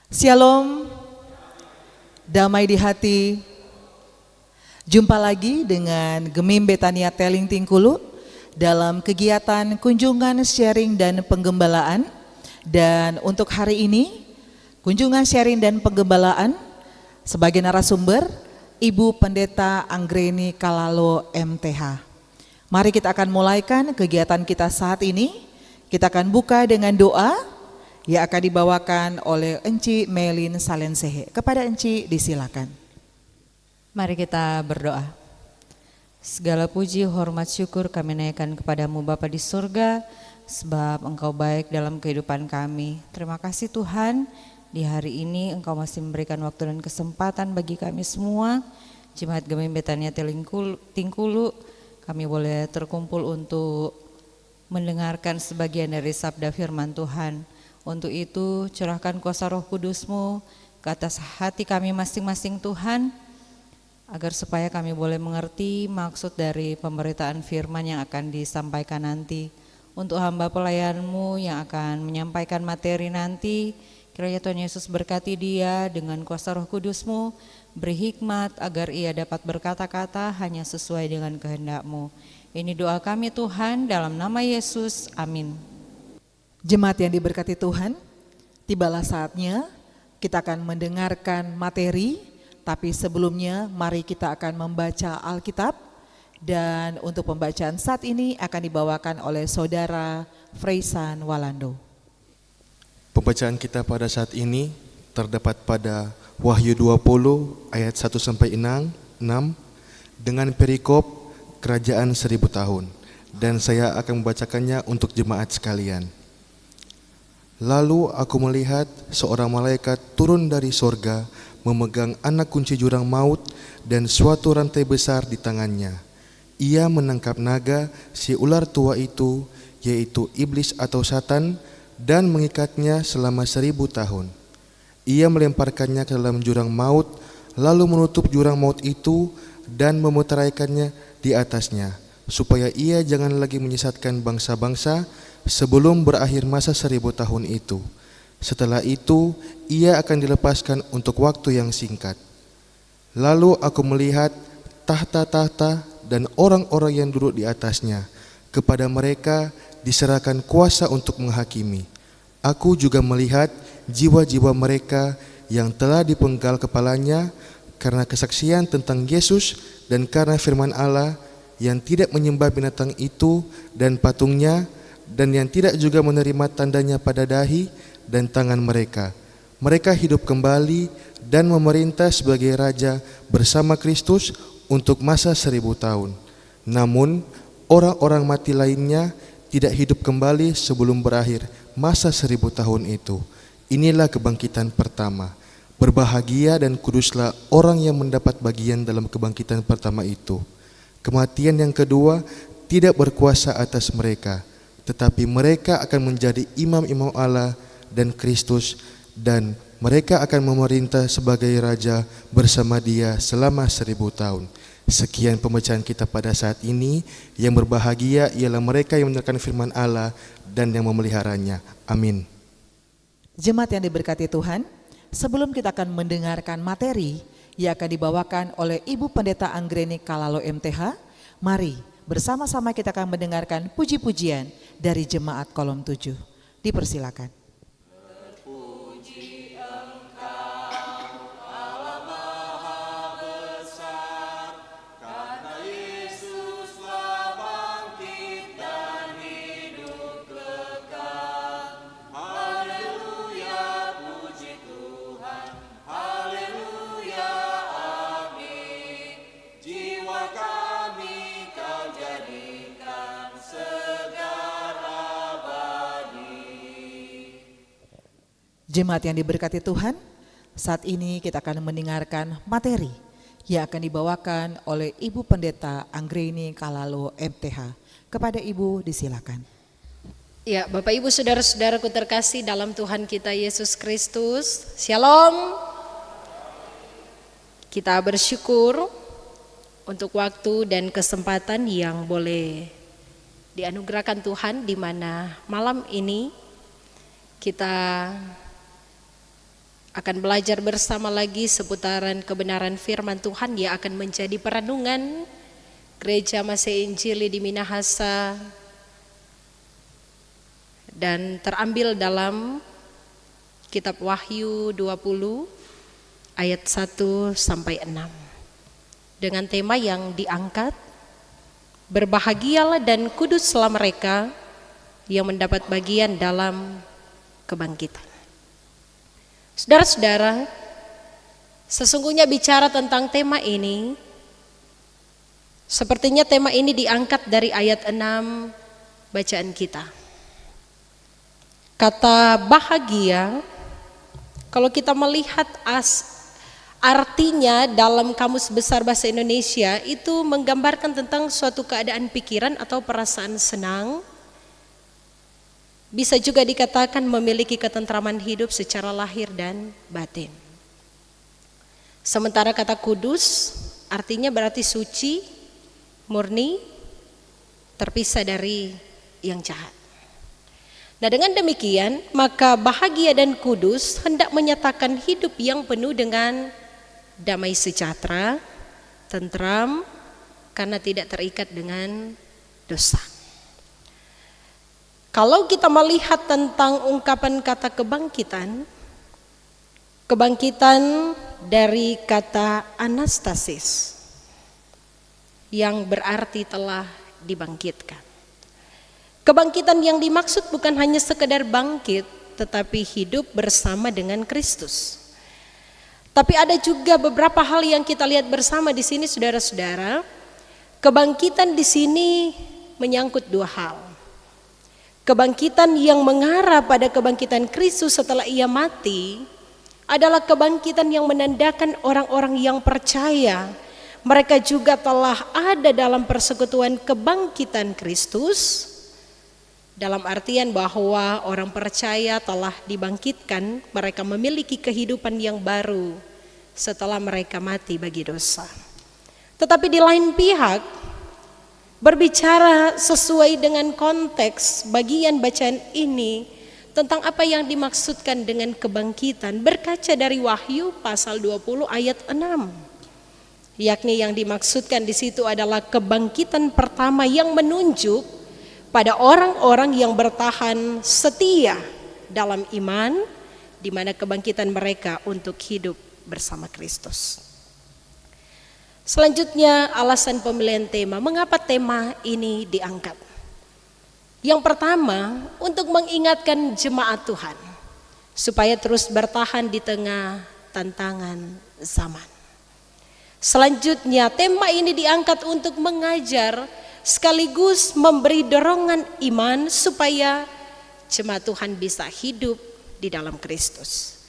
Shalom, damai di hati. Jumpa lagi dengan Gemim Betania Teling Tingkulu dalam kegiatan kunjungan sharing dan penggembalaan. Dan untuk hari ini, kunjungan sharing dan penggembalaan sebagai narasumber Ibu Pendeta Anggreni Kalalo MTH. Mari kita akan mulaikan kegiatan kita saat ini. Kita akan buka dengan doa yang akan dibawakan oleh Enci Melin Salensehe. Kepada Enci disilakan. Mari kita berdoa. Segala puji, hormat, syukur kami naikkan kepadamu Bapa di surga, sebab Engkau baik dalam kehidupan kami. Terima kasih Tuhan, di hari ini Engkau masih memberikan waktu dan kesempatan bagi kami semua, Jemaat Gemim Betania Tingkulu, kami boleh terkumpul untuk mendengarkan sebagian dari sabda firman Tuhan. Untuk itu curahkan kuasa Roh Kudus-Mu ke atas hati kami masing-masing Tuhan, agar supaya kami boleh mengerti maksud dari pemberitaan firman yang akan disampaikan nanti. Untuk hamba pelayan-Mu yang akan menyampaikan materi nanti, kiranya Tuhan Yesus berkati dia dengan kuasa Roh Kudus-Mu, beri hikmat agar ia dapat berkata-kata hanya sesuai dengan kehendak-Mu. Ini doa kami Tuhan, dalam nama Yesus, amin. Jemaat yang diberkati Tuhan, tibalah saatnya kita akan mendengarkan materi, tapi sebelumnya mari kita akan membaca Alkitab. Dan untuk pembacaan saat ini akan dibawakan oleh Saudara Freisan Walando. Pembacaan kita pada saat ini terdapat pada Wahyu 20 ayat 1-6 dengan perikop kerajaan 1000 tahun. Dan saya akan membacakannya untuk jemaat sekalian. Lalu aku melihat seorang malaikat turun dari sorga memegang anak kunci jurang maut dan suatu rantai besar di tangannya. Ia menangkap naga, si ular tua itu, yaitu iblis atau Satan, dan mengikatnya selama 1000 tahun. Ia melemparkannya ke dalam jurang maut, lalu menutup jurang maut itu dan memutaraikannya di atasnya, supaya ia jangan lagi menyesatkan bangsa-bangsa sebelum berakhir masa 1000 tahun itu. Setelah itu, ia akan dilepaskan untuk waktu yang singkat. Lalu aku melihat tahta-tahta dan orang-orang yang duduk di atasnya. Kepada mereka diserahkan kuasa untuk menghakimi. Aku juga melihat jiwa-jiwa mereka yang telah dipenggal kepalanya karena kesaksian tentang Yesus dan karena firman Allah, yang tidak menyembah binatang itu dan patungnya, dan yang tidak juga menerima tandanya pada dahi dan tangan mereka. Mereka hidup kembali dan memerintah sebagai raja bersama Kristus untuk masa 1000 tahun. Namun orang-orang mati lainnya tidak hidup kembali sebelum berakhir masa 1000 tahun itu. Inilah kebangkitan pertama. Berbahagia dan kuduslah orang yang mendapat bagian dalam kebangkitan pertama itu. Kematian yang kedua tidak berkuasa atas mereka, tetapi mereka akan menjadi imam-imam Allah dan Kristus, dan mereka akan memerintah sebagai raja bersama Dia selama 1000 tahun. Sekian pembacaan kita pada saat ini. Yang berbahagia ialah mereka yang mendengarkan firman Allah dan yang memeliharanya. Amin. Jemaat yang diberkati Tuhan, sebelum kita akan mendengarkan materi yang akan dibawakan oleh Ibu Pendeta Anggreni Kalalo MTH, mari bersama-sama kita akan mendengarkan puji-pujian dari Jemaat Kolom 7. Dipersilakan. Jemaat yang diberkati Tuhan, saat ini kita akan mendengarkan materi yang akan dibawakan oleh Ibu Pendeta Anggreni Kalalo MTH. Kepada Ibu disilakan. Ya, Bapak Ibu saudara-saudaraku terkasih dalam Tuhan kita Yesus Kristus. Shalom. Kita bersyukur untuk waktu dan kesempatan yang boleh dianugerahkan Tuhan, di mana malam ini kita akan belajar bersama lagi seputaran kebenaran firman Tuhan yang akan menjadi perenungan Gereja Masih Injili di Minahasa dan terambil dalam kitab Wahyu 20 ayat 1 sampai 6 dengan tema yang diangkat, berbahagialah dan kuduslah mereka yang mendapat bagian dalam kebangkitan. Saudara-saudara, sesungguhnya bicara tentang tema ini, sepertinya tema ini diangkat dari ayat 6 bacaan kita. Kata bahagia, kalau kita melihat artinya dalam Kamus Besar Bahasa Indonesia, itu menggambarkan tentang suatu keadaan pikiran atau perasaan senang. Bisa juga dikatakan memiliki ketentraman hidup secara lahir dan batin. Sementara kata kudus artinya berarti suci, murni, terpisah dari yang jahat. Nah, dengan demikian maka bahagia dan kudus hendak menyatakan hidup yang penuh dengan damai sejahtera, tentram, karena tidak terikat dengan dosa. Kalau kita melihat tentang ungkapan kata kebangkitan dari kata anastasis yang berarti telah dibangkitkan. Kebangkitan yang dimaksud bukan hanya sekedar bangkit, tetapi hidup bersama dengan Kristus. Tapi ada juga beberapa hal yang kita lihat bersama di sini, saudara-saudara. Kebangkitan di sini menyangkut dua hal. Kebangkitan yang mengarah pada kebangkitan Kristus setelah ia mati adalah kebangkitan yang menandakan orang-orang yang percaya mereka juga telah ada dalam persekutuan kebangkitan Kristus, dalam artian bahwa orang percaya telah dibangkitkan, mereka memiliki kehidupan yang baru setelah mereka mati bagi dosa. Tetapi di lain pihak, berbicara sesuai dengan konteks bagian bacaan ini tentang apa yang dimaksudkan dengan kebangkitan, berkaca dari Wahyu pasal 20 ayat 6. Yakni yang dimaksudkan di situ adalah kebangkitan pertama yang menunjuk pada orang-orang yang bertahan setia dalam iman, di mana kebangkitan mereka untuk hidup bersama Kristus. Selanjutnya alasan pemilihan tema. Mengapa tema ini diangkat? Yang pertama, untuk mengingatkan jemaat Tuhan supaya terus bertahan di tengah tantangan zaman. Selanjutnya, tema ini diangkat untuk mengajar sekaligus memberi dorongan iman supaya jemaat Tuhan bisa hidup di dalam Kristus.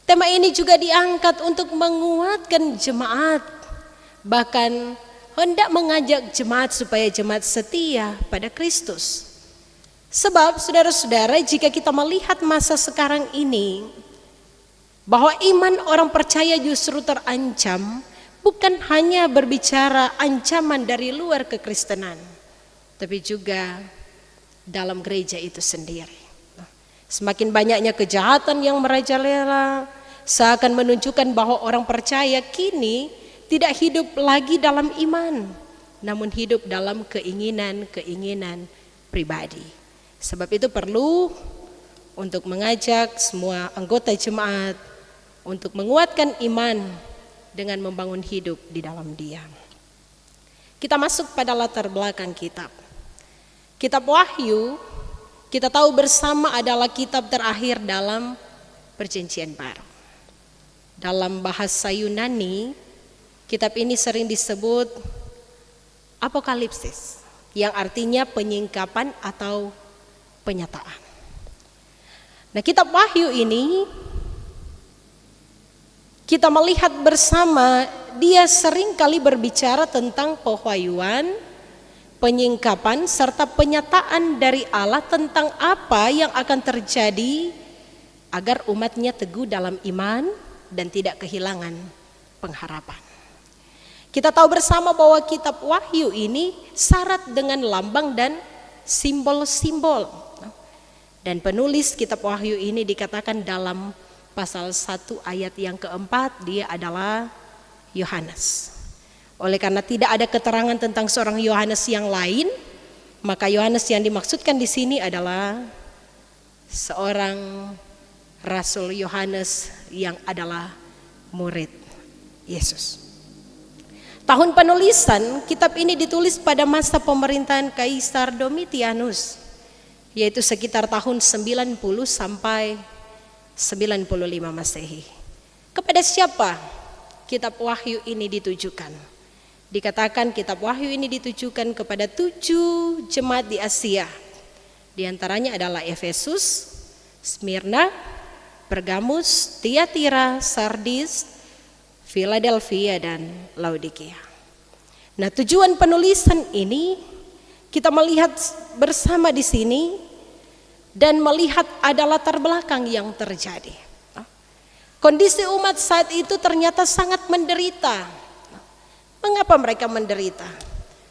Tema ini juga diangkat untuk menguatkan jemaat, bahkan hendak mengajak jemaat supaya jemaat setia pada Kristus. Sebab saudara-saudara, jika kita melihat masa sekarang ini, bahwa iman orang percaya justru terancam, bukan hanya berbicara ancaman dari luar kekristenan, tapi juga dalam gereja itu sendiri. Semakin banyaknya kejahatan yang merajalela, seakan menunjukkan bahwa orang percaya kini tidak hidup lagi dalam iman, namun hidup dalam keinginan-keinginan pribadi. Sebab itu perlu untuk mengajak semua anggota jemaat untuk menguatkan iman dengan membangun hidup di dalam Dia. Kita masuk pada latar belakang kitab. Kitab Wahyu, kita tahu bersama adalah kitab terakhir dalam Perjanjian Baru. Dalam bahasa Yunani, kitab ini sering disebut apokalipsis, yang artinya penyingkapan atau penyataan. Nah, kitab Wahyu ini kita melihat bersama, dia sering kali berbicara tentang pewahyuan, penyingkapan, serta penyataan dari Allah tentang apa yang akan terjadi agar umatnya teguh dalam iman dan tidak kehilangan pengharapan. Kita tahu bersama bahwa kitab Wahyu ini syarat dengan lambang dan simbol-simbol. Dan penulis kitab Wahyu ini dikatakan dalam pasal 1 ayat yang keempat, dia adalah Yohanes. Oleh karena tidak ada keterangan tentang seorang Yohanes yang lain, maka Yohanes yang dimaksudkan di sini adalah seorang Rasul Yohanes yang adalah murid Yesus. Tahun penulisan kitab ini ditulis pada masa pemerintahan Kaisar Domitianus, yaitu sekitar tahun 90 sampai 95 Masehi. Kepada siapa kitab Wahyu ini ditujukan? Dikatakan kitab Wahyu ini ditujukan kepada 7 jemaat di Asia. Di antaranya adalah Efesus, Smyrna, Pergamus, Tiatira, Sardis, Philadelphia, dan Laodikia. Nah, tujuan penulisan ini kita melihat bersama di sini dan melihat ada latar belakang yang terjadi. Kondisi umat saat itu ternyata sangat menderita. Mengapa mereka menderita?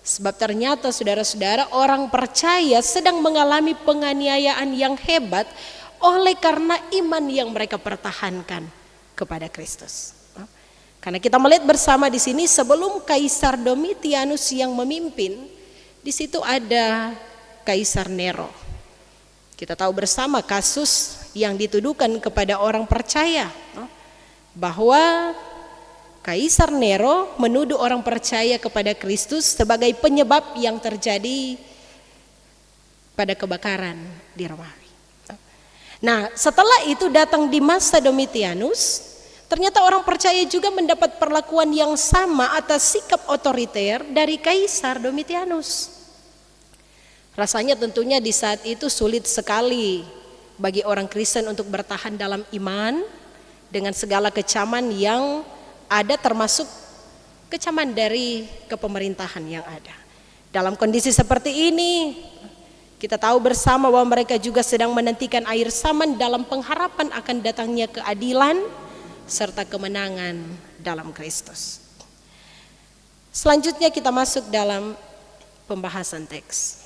Sebab ternyata saudara-saudara, orang percaya sedang mengalami penganiayaan yang hebat oleh karena iman yang mereka pertahankan kepada Kristus. Karena kita melihat bersama di sini sebelum Kaisar Domitianus yang memimpin, di situ ada Kaisar Nero. Kita tahu bersama kasus yang dituduhkan kepada orang percaya bahwa Kaisar Nero menuduh orang percaya kepada Kristus sebagai penyebab yang terjadi pada kebakaran di Romawi. Nah, setelah itu datang di masa Domitianus, ternyata orang percaya juga mendapat perlakuan yang sama atas sikap otoriter dari Kaisar Domitianus. Rasanya tentunya di saat itu sulit sekali bagi orang Kristen untuk bertahan dalam iman dengan segala kecaman yang ada, termasuk kecaman dari kepemerintahan yang ada. Dalam kondisi seperti ini, kita tahu bersama bahwa mereka juga sedang menantikan akhir zaman dalam pengharapan akan datangnya keadilan serta kemenangan dalam Kristus. Selanjutnya kita masuk dalam pembahasan teks.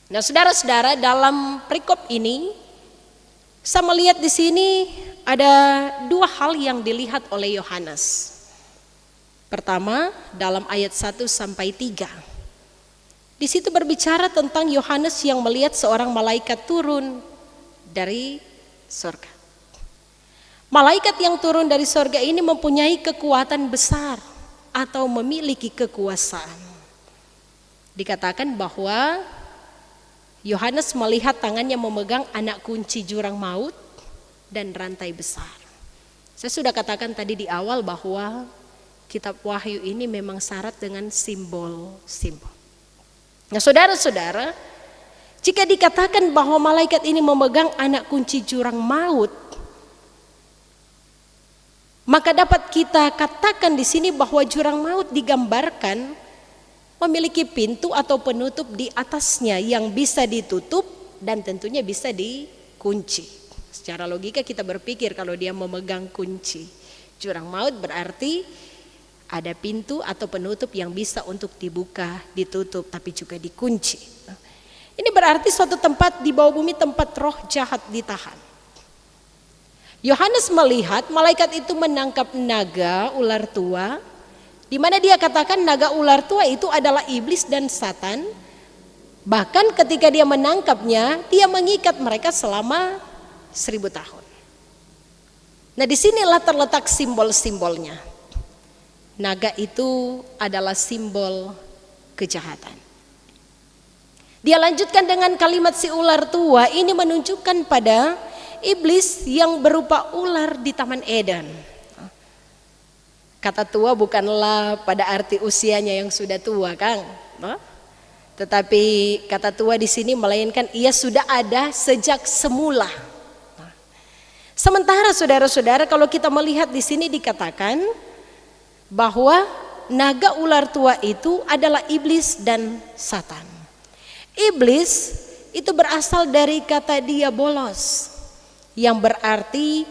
Nah, saudara-saudara, dalam perikop ini saya melihat di sini ada 2 hal yang dilihat oleh Yohanes. Pertama, dalam ayat 1 sampai 3. Di situ berbicara tentang Yohanes yang melihat seorang malaikat turun dari surga. Malaikat yang turun dari surga ini mempunyai kekuatan besar atau memiliki kekuasaan. Dikatakan bahwa Yohanes melihat tangannya memegang anak kunci jurang maut dan rantai besar. Saya sudah katakan tadi di awal bahwa kitab Wahyu ini memang syarat dengan simbol-simbol. Nah, saudara-saudara, jika dikatakan bahwa malaikat ini memegang anak kunci jurang maut, maka dapat kita katakan di sini bahwa jurang maut digambarkan memiliki pintu atau penutup di atasnya yang bisa ditutup dan tentunya bisa dikunci. Secara logika kita berpikir kalau dia memegang kunci jurang maut berarti ada pintu atau penutup yang bisa untuk dibuka, ditutup, tapi juga dikunci. Ini berarti suatu tempat di bawah bumi, tempat roh jahat ditahan. Yohanes melihat malaikat itu menangkap naga ular tua, di mana dia katakan naga ular tua itu adalah iblis dan Satan. Bahkan ketika dia menangkapnya, dia mengikat mereka selama 1000 tahun. Nah, disinilah terletak simbol-simbolnya. Naga itu adalah simbol kejahatan. Dia lanjutkan dengan kalimat si ular tua ini menunjukkan pada iblis yang berupa ular di Taman Eden. Kata tua bukanlah pada arti usianya yang sudah tua, Kang. Tetapi kata tua di sini melainkan ia sudah ada sejak semula. Sementara saudara-saudara, kalau kita melihat di sini dikatakan bahwa naga ular tua itu adalah iblis dan Satan. Iblis itu berasal dari kata diabolos yang berarti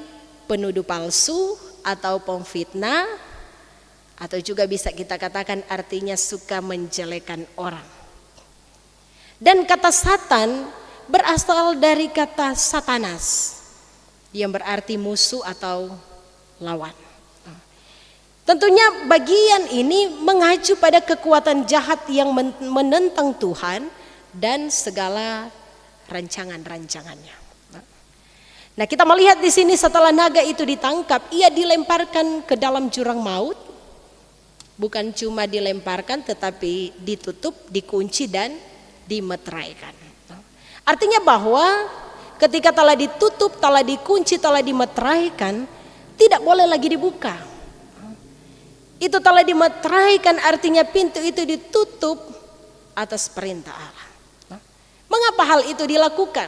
penuduh palsu atau pemfitnah, atau juga bisa kita katakan artinya suka menjelekan orang. Dan kata Satan berasal dari kata Satanas yang berarti musuh atau lawan. Tentunya bagian ini mengacu pada kekuatan jahat yang menentang Tuhan dan segala rancangan-rancangannya. Nah, kita melihat di sini setelah naga itu ditangkap, ia dilemparkan ke dalam jurang maut. Bukan cuma dilemparkan tetapi ditutup, dikunci dan dimeteraikan. Artinya bahwa ketika telah ditutup, telah dikunci, telah dimeteraikan, tidak boleh lagi dibuka. Itu telah dimeteraikan, artinya pintu itu ditutup atas perintah Allah. Mengapa hal itu dilakukan?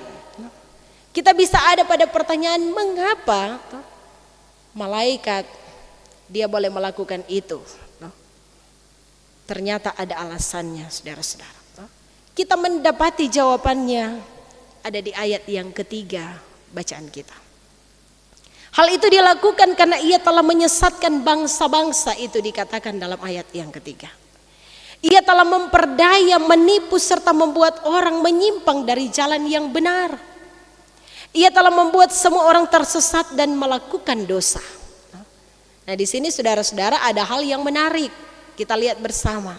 Kita bisa ada pada pertanyaan, mengapa malaikat dia boleh melakukan itu? Ternyata ada alasannya, saudara-saudara. Kita mendapati jawabannya ada di ayat yang ketiga bacaan kita. Hal itu dilakukan karena ia telah menyesatkan bangsa-bangsa, itu dikatakan dalam ayat yang ketiga. Ia telah memperdaya, menipu serta membuat orang menyimpang dari jalan yang benar. Ia telah membuat semua orang tersesat dan melakukan dosa. Nah, di sini saudara-saudara ada hal yang menarik. Kita lihat bersama.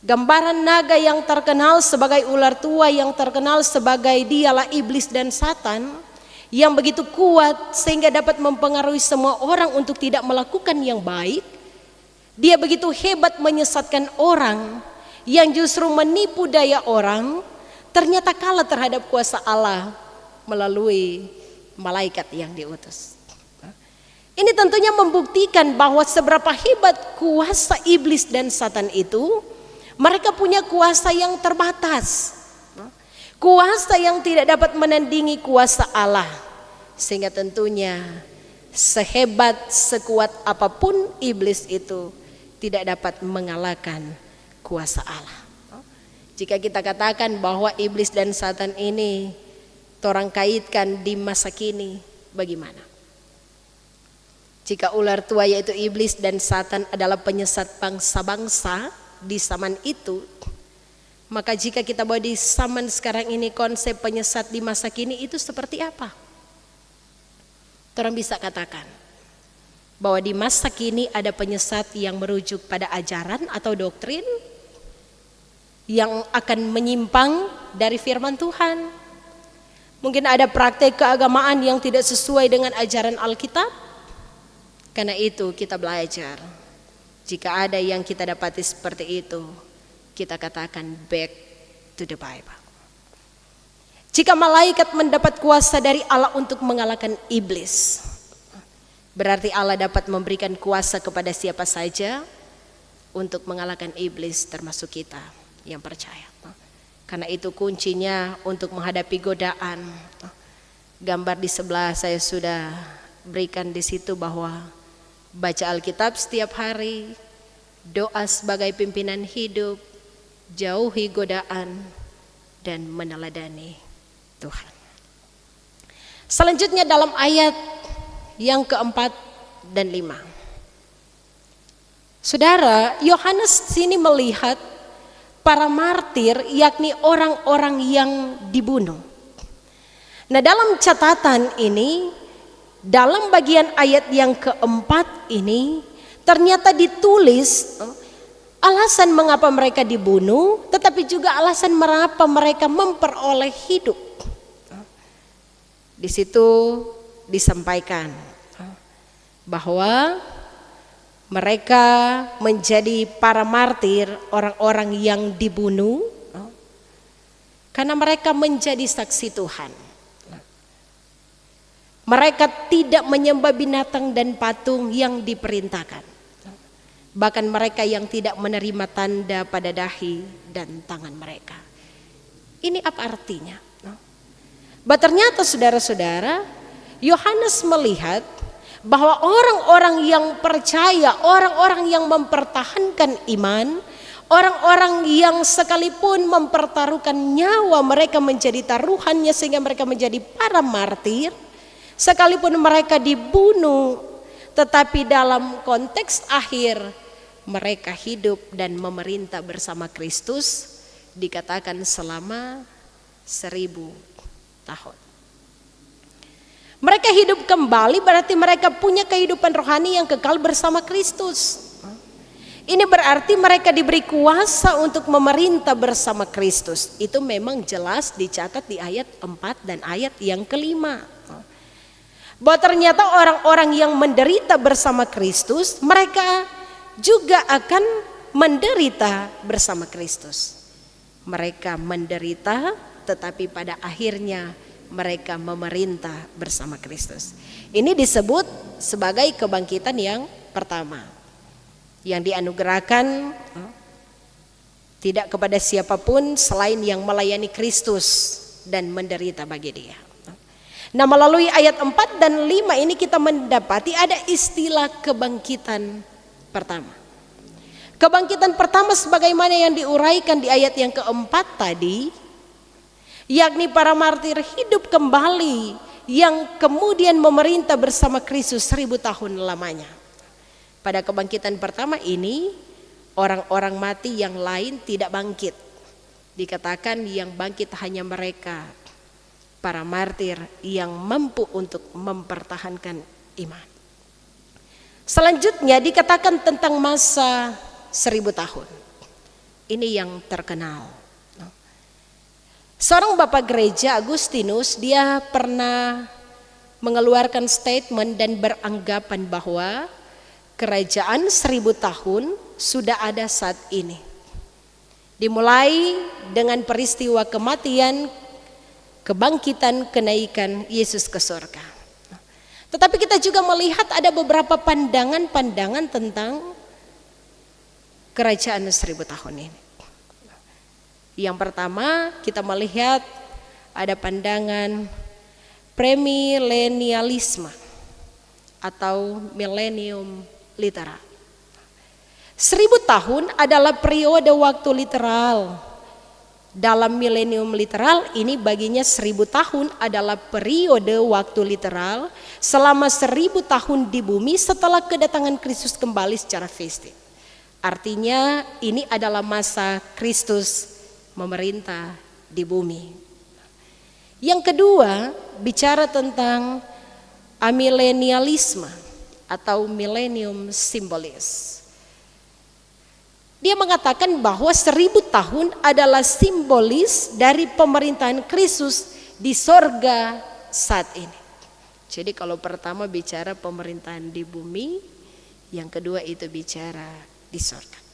Gambaran naga yang terkenal sebagai ular tua, yang terkenal sebagai dialah iblis dan Satan, yang begitu kuat sehingga dapat mempengaruhi semua orang untuk tidak melakukan yang baik. Dia begitu hebat menyesatkan orang, yang justru menipu daya orang, ternyata kalah terhadap kuasa Allah melalui malaikat yang diutus. Ini tentunya membuktikan bahwa seberapa hebat kuasa iblis dan Satan itu. Mereka punya kuasa yang terbatas, kuasa yang tidak dapat menandingi kuasa Allah. Sehingga tentunya sehebat, sekuat apapun iblis itu tidak dapat mengalahkan kuasa Allah. Jika kita katakan bahwa iblis dan Satan ini orang kaitkan di masa kini, bagaimana? Jika ular tua yaitu iblis dan Satan adalah penyesat bangsa-bangsa di zaman itu, maka jika kita bawa di zaman sekarang ini konsep penyesat di masa kini itu seperti apa? Orang bisa katakan bahwa di masa kini ada penyesat yang merujuk pada ajaran atau doktrin yang akan menyimpang dari firman Tuhan. Mungkin ada praktek keagamaan yang tidak sesuai dengan ajaran Alkitab. Karena itu kita belajar, jika ada yang kita dapati seperti itu, kita katakan back to the Bible. Jika malaikat mendapat kuasa dari Allah untuk mengalahkan iblis, berarti Allah dapat memberikan kuasa kepada siapa saja untuk mengalahkan iblis, termasuk kita yang percaya. Karena itu kuncinya untuk menghadapi godaan. Gambar di sebelah saya sudah berikan di situ bahwa baca Alkitab setiap hari, doa sebagai pimpinan hidup, jauhi godaan, dan meneladani Tuhan. Selanjutnya dalam ayat yang keempat dan 5. Saudara, Yohanes sini melihat para martir, yakni orang-orang yang dibunuh. Nah, dalam catatan ini, dalam bagian ayat yang keempat ini, ternyata ditulis alasan mengapa mereka dibunuh, tetapi juga alasan mengapa mereka memperoleh hidup. Di situ disampaikan bahwa mereka menjadi para martir, orang-orang yang dibunuh karena mereka menjadi saksi Tuhan. Mereka tidak menyembah binatang dan patung yang diperintahkan. Bahkan mereka yang tidak menerima tanda pada dahi dan tangan mereka. Ini apa artinya? Ternyata saudara-saudara, Yohanes melihat bahwa orang-orang yang percaya, orang-orang yang mempertahankan iman, orang-orang yang sekalipun mempertaruhkan nyawa mereka menjadi taruhannya sehingga mereka menjadi para martir, sekalipun mereka dibunuh, tetapi dalam konteks akhir mereka hidup dan memerintah bersama Kristus, dikatakan selama 1000 tahun. Mereka hidup kembali berarti mereka punya kehidupan rohani yang kekal bersama Kristus. Ini berarti mereka diberi kuasa untuk memerintah bersama Kristus. Itu memang jelas dicatat di ayat 4 dan ayat yang kelima. Bahwa ternyata orang-orang yang menderita bersama Kristus, mereka juga akan menderita bersama Kristus. Mereka menderita, tetapi pada akhirnya mereka memerintah bersama Kristus. Ini disebut sebagai kebangkitan yang pertama, yang dianugerahkan tidak kepada siapapun selain yang melayani Kristus dan menderita bagi Dia. Nah, melalui ayat 4 dan 5 ini kita mendapati ada istilah kebangkitan pertama. Kebangkitan pertama sebagaimana yang diuraikan di ayat yang keempat tadi, yakni para martir hidup kembali yang kemudian memerintah bersama Kristus 1000 tahun lamanya. Pada kebangkitan pertama ini, orang-orang mati yang lain tidak bangkit. Dikatakan yang bangkit hanya mereka, para martir yang mampu untuk mempertahankan iman. Selanjutnya dikatakan tentang masa 1000 tahun. Ini yang terkenal. Seorang bapak gereja Agustinus, dia pernah mengeluarkan statement dan beranggapan bahwa kerajaan 1000 tahun sudah ada saat ini. Dimulai dengan peristiwa kematian, kebangkitan, kenaikan Yesus ke surga. Tetapi kita juga melihat ada beberapa pandangan-pandangan tentang kerajaan 1000 tahun ini. Yang pertama kita melihat ada pandangan premilenialisme atau millennium literal. 1000 tahun adalah periode waktu literal. Dalam milenium literal ini baginya 1000 tahun adalah periode waktu literal selama 1000 tahun di bumi setelah kedatangan Kristus kembali secara fisik. Artinya ini adalah masa Kristus memerintah di bumi. Yang kedua, bicara tentang amilenialisme atau millennium simbolis. Dia mengatakan bahwa 1000 tahun adalah simbolis dari pemerintahan Kristus di sorga saat ini. Jadi kalau pertama bicara pemerintahan di bumi, yang kedua itu bicara di sorga.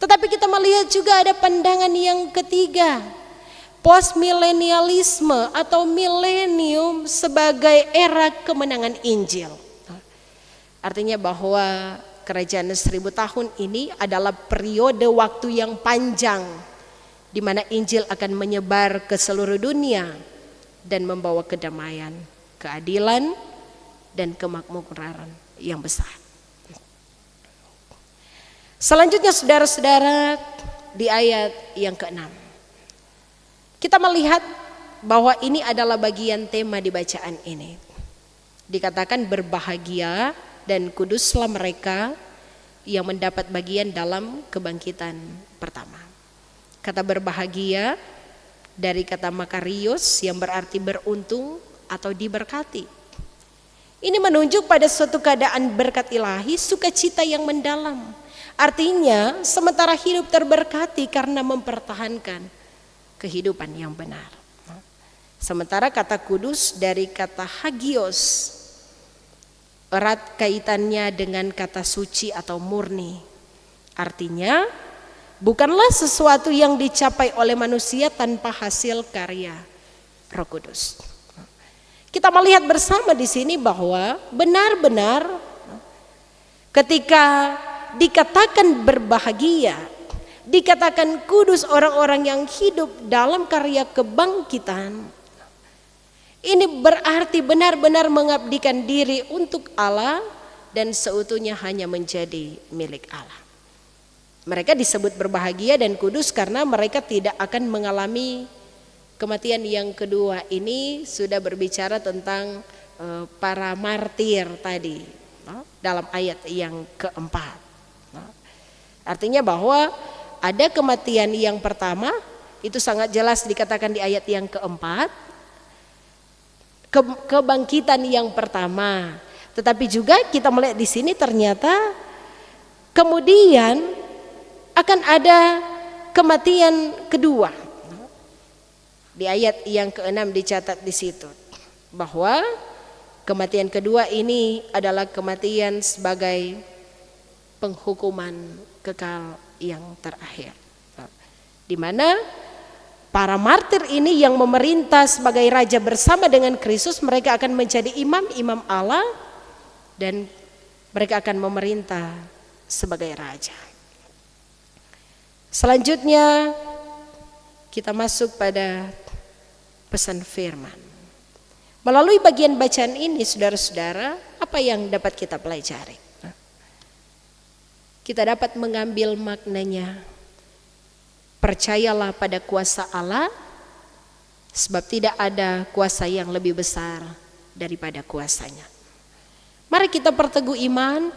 Tetapi kita melihat juga ada pandangan yang ketiga, postmilenialisme atau milenium sebagai era kemenangan Injil. Artinya bahwa kerajaan 1000 tahun ini adalah periode waktu yang panjang di mana Injil akan menyebar ke seluruh dunia dan membawa kedamaian, keadilan, dan kemakmuran yang besar. Selanjutnya saudara-saudara, di ayat yang ke-6 kita melihat bahwa ini adalah bagian tema di bacaan ini. Dikatakan berbahagia dan kuduslah mereka yang mendapat bagian dalam kebangkitan pertama. Kata berbahagia dari kata makarios yang berarti beruntung atau diberkati. Ini menunjuk pada suatu keadaan berkat ilahi, sukacita yang mendalam. Artinya sementara hidup terberkati karena mempertahankan kehidupan yang benar. Sementara kata kudus dari kata hagios, erat kaitannya dengan kata suci atau murni. Artinya bukanlah sesuatu yang dicapai oleh manusia tanpa hasil karya Roh Kudus. Kita melihat bersama di sini bahwa benar-benar ketika dikatakan berbahagia, dikatakan kudus orang-orang yang hidup dalam karya kebangkitan, ini berarti benar-benar mengabdikan diri untuk Allah dan seutuhnya hanya menjadi milik Allah. Mereka disebut berbahagia dan kudus karena mereka tidak akan mengalami kematian yang kedua. Ini sudah berbicara tentang para martir tadi dalam ayat yang keempat. Artinya bahwa ada kematian yang pertama, itu sangat jelas dikatakan di ayat yang keempat. kebangkitan yang pertama. Tetapi juga kita melihat di sini ternyata kemudian akan ada kematian kedua. Di ayat yang ke-6 dicatat di situ bahwa kematian kedua ini adalah kematian sebagai penghukuman kekal yang terakhir. Di mana para martir ini yang memerintah sebagai raja bersama dengan Kristus, mereka akan menjadi imam-imam Allah dan mereka akan memerintah sebagai raja. Selanjutnya kita masuk pada pesan firman. Melalui bagian bacaan ini, saudara-saudara, apa yang dapat kita pelajari? Kita dapat mengambil maknanya, percayalah pada kuasa Allah, sebab tidak ada kuasa yang lebih besar daripada kuasanya. Mari kita perteguh iman,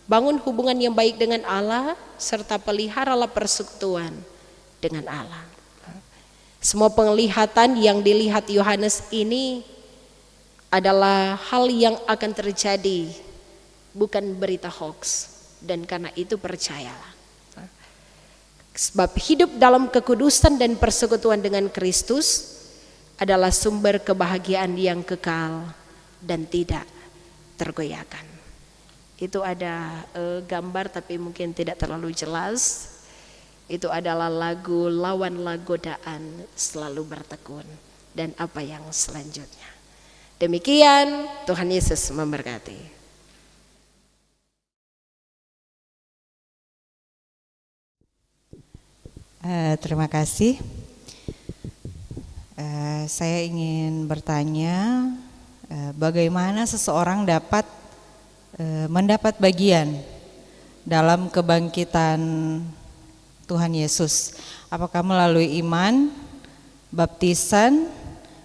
bangun hubungan yang baik dengan Allah, serta peliharalah persekutuan dengan Allah. Semua penglihatan yang dilihat Yohanes ini adalah hal yang akan terjadi, bukan berita hoax, dan karena itu percayalah. Sebab hidup dalam kekudusan dan persekutuan dengan Kristus adalah sumber kebahagiaan yang kekal dan tidak tergoyahkan. Itu ada gambar tapi mungkin tidak terlalu jelas. Itu adalah lagu lawanlah godaan selalu bertekun dan apa yang selanjutnya. Demikian, Tuhan Yesus memberkati. Terima kasih. Saya ingin bertanya, bagaimana seseorang dapat mendapat bagian dalam kebangkitan Tuhan Yesus? Apakah melalui iman, baptisan,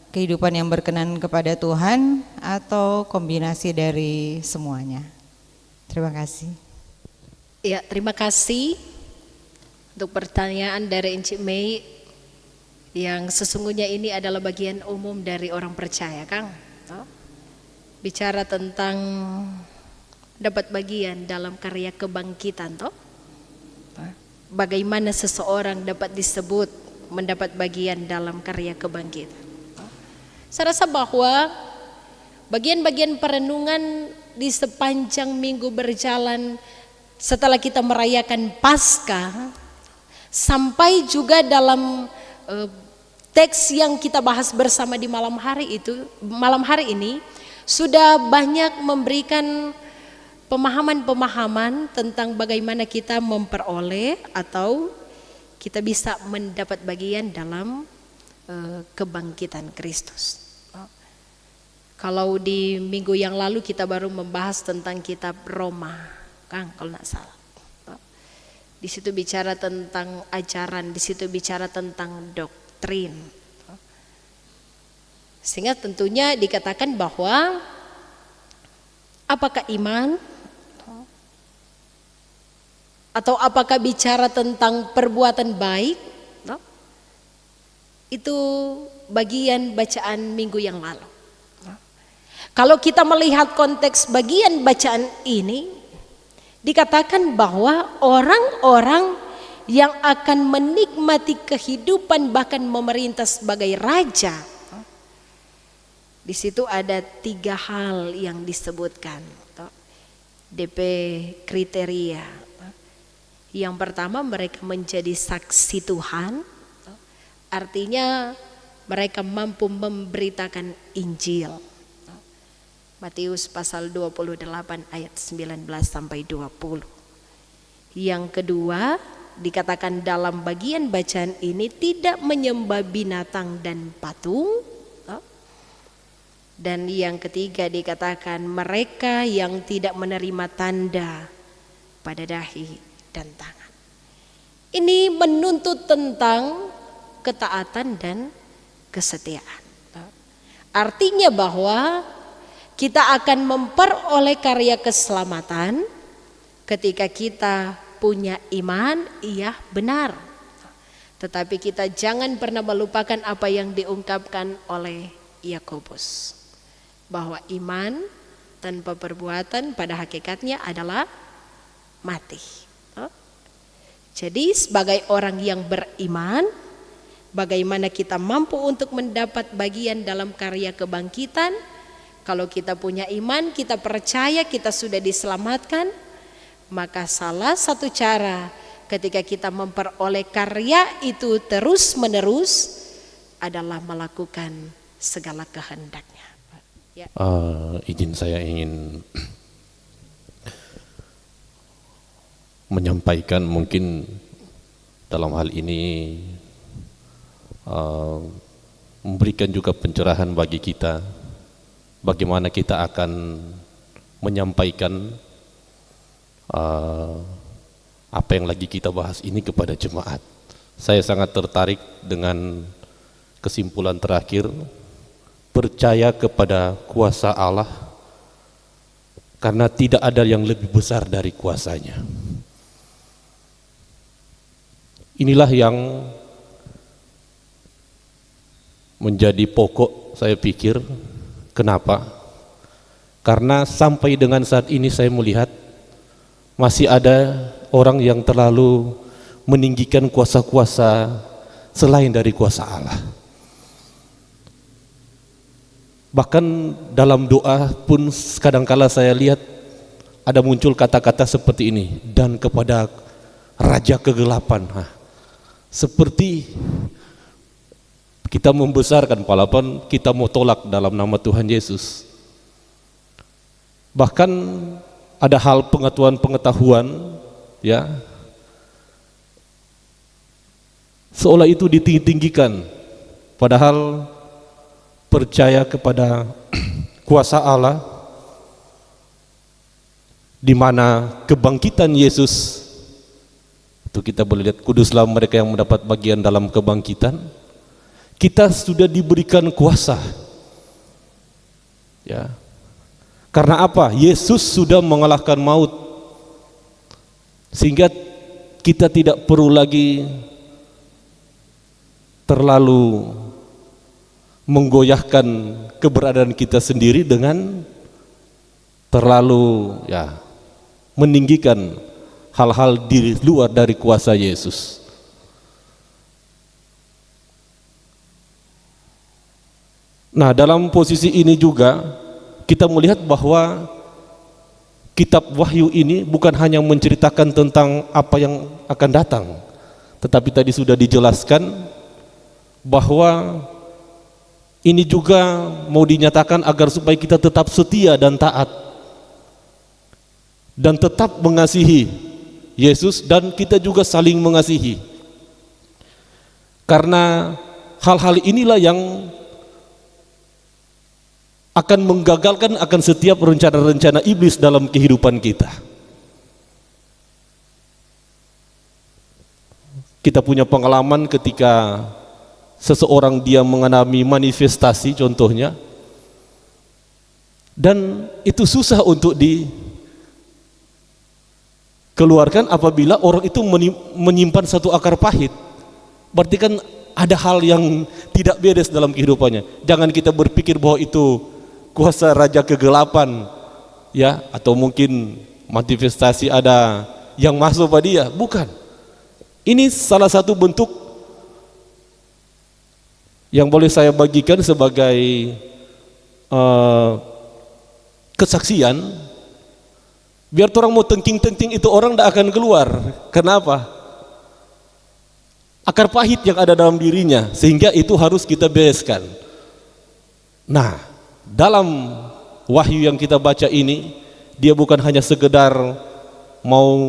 kehidupan yang berkenan kepada Tuhan, atau kombinasi dari semuanya? Terima kasih. Ya, terima kasih untuk pertanyaan dari Encik Mei, yang sesungguhnya ini adalah bagian umum dari orang percaya, Kang. Bicara tentang dapat bagian dalam karya kebangkitan, toh. Bagaimana seseorang dapat disebut mendapat bagian dalam karya kebangkitan. Saya rasa bahwa bagian-bagian perenungan di sepanjang minggu berjalan setelah kita merayakan Paskah, sampai juga dalam teks yang kita bahas bersama di malam hari ini sudah banyak memberikan pemahaman-pemahaman tentang bagaimana kita memperoleh atau kita bisa mendapat bagian dalam kebangkitan Kristus. Kalau di minggu yang lalu kita baru membahas tentang kitab Roma, Kang, kalau tidak salah. Di situ bicara tentang ajaran, di situ bicara tentang doktrin. Sehingga tentunya dikatakan bahwa apakah iman atau apakah bicara tentang perbuatan baik, itu bagian bacaan minggu yang lalu. Kalau kita melihat konteks bagian bacaan ini, dikatakan bahwa orang-orang yang akan menikmati kehidupan bahkan memerintah sebagai raja, di situ ada 3 hal yang disebutkan, DP kriteria. Yang pertama, mereka menjadi saksi Tuhan, artinya mereka mampu memberitakan Injil. Matius pasal 28 ayat 19 sampai 20. Yang kedua, dikatakan dalam bagian bacaan ini tidak menyembah binatang dan patung. Dan yang ketiga dikatakan mereka yang tidak menerima tanda pada dahi dan tangan. Ini menuntut tentang ketaatan dan kesetiaan. Artinya bahwa kita akan memperoleh karya keselamatan ketika kita punya iman, iya benar. Tetapi kita jangan pernah melupakan apa yang diungkapkan oleh Yakobus, bahwa iman tanpa perbuatan pada hakikatnya adalah mati. Jadi sebagai orang yang beriman, bagaimana kita mampu untuk mendapat bagian dalam karya kebangkitan? Kalau kita punya iman, kita percaya kita sudah diselamatkan, maka salah satu cara ketika kita memperoleh karya itu terus menerus adalah melakukan segala kehendaknya. Ya. Saya ingin menyampaikan mungkin dalam hal ini memberikan juga pencerahan bagi kita bagaimana kita akan menyampaikan apa yang lagi kita bahas ini kepada jemaat. Saya sangat tertarik dengan kesimpulan terakhir, percaya kepada kuasa Allah karena tidak ada yang lebih besar dari kuasanya. Inilah yang menjadi pokok saya pikir. Kenapa? Karena sampai dengan saat ini saya melihat masih ada orang yang terlalu meninggikan kuasa-kuasa selain dari kuasa Allah. Bahkan dalam doa pun kadangkala saya lihat ada muncul kata-kata seperti ini, dan kepada raja kegelapan. Seperti kita membesarkan walaupun kita mau tolak dalam nama Tuhan Yesus. Bahkan ada hal pengetahuan ya, seolah itu ditinggikan, padahal percaya kepada kuasa Allah di mana kebangkitan Yesus itu kita boleh lihat, kuduslah mereka yang mendapat bagian dalam kebangkitan. Kita sudah diberikan kuasa. Ya. Karena apa? Yesus sudah mengalahkan maut. Sehingga kita tidak perlu lagi terlalu menggoyahkan keberadaan kita sendiri dengan terlalu meninggikan hal-hal di luar dari kuasa Yesus. Nah, dalam posisi ini juga kita melihat bahwa kitab Wahyu ini bukan hanya menceritakan tentang apa yang akan datang, tetapi tadi sudah dijelaskan bahwa ini juga mau dinyatakan agar supaya kita tetap setia dan taat dan tetap mengasihi Yesus, dan kita juga saling mengasihi. Karena hal-hal inilah yang akan menggagalkan akan setiap rencana-rencana iblis dalam kehidupan kita. Kita punya pengalaman ketika seseorang dia mengalami manifestasi contohnya, dan itu susah untuk dikeluarkan apabila orang itu menyimpan satu akar pahit. Berarti kan ada hal yang tidak beres dalam kehidupannya. Jangan kita berpikir bahwa itu kuasa raja kegelapan ya, atau mungkin manifestasi ada yang masuk pada dia. Bukan. Ini salah satu bentuk yang boleh saya bagikan sebagai kesaksian, biar orang mau tengking-tengking itu orang tidak akan keluar. Kenapa? Akar pahit yang ada dalam dirinya, sehingga itu harus kita bereskan. Nah, dalam wahyu yang kita baca ini, dia bukan hanya sekedar mau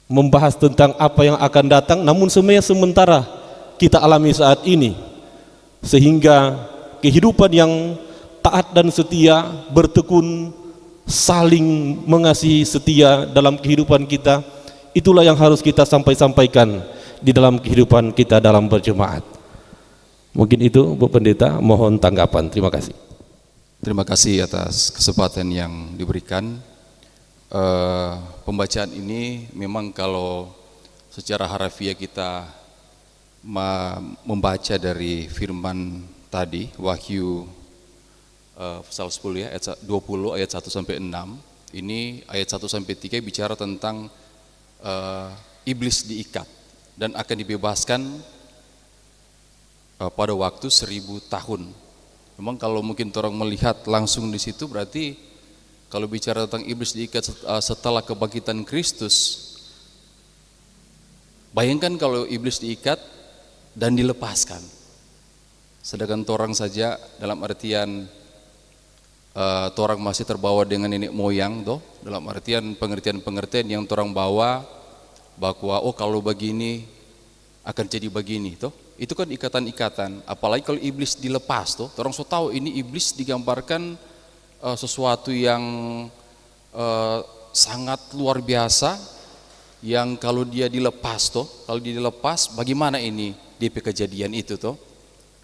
membahas tentang apa yang akan datang, namun semuanya sementara kita alami saat ini, sehingga kehidupan yang taat dan setia, bertekun, saling mengasihi, setia dalam kehidupan kita, itulah yang harus kita sampaikan di dalam kehidupan kita dalam berjemaat. Mungkin itu Bu Pendeta, mohon tanggapan. Terima kasih. Terima kasih atas kesempatan yang diberikan. Pembacaan ini memang kalau secara harafiah kita membaca dari firman tadi, Wahyu pasal 10 ya, ayat 20 ayat 1 sampai 6. Ini ayat 1 sampai 3 bicara tentang iblis diikat dan akan dibebaskan pada waktu 1000 tahun. Memang kalau mungkin orang melihat langsung di situ, berarti kalau bicara tentang iblis diikat setelah kebangkitan Kristus, bayangkan kalau iblis diikat dan dilepaskan. Sedangkan torang saja dalam artian torang masih terbawa dengan nenek moyang toh, dalam artian pengertian-pengertian yang torang bawa bahwa oh kalau begini akan jadi begini toh. Itu kan ikatan-ikatan, apalagi kalau iblis dilepas toh. Torang so tahu ini iblis digambarkan sesuatu yang sangat luar biasa, yang kalau dia dilepas toh, kalau dia dilepas bagaimana ini DP kejadian itu toh.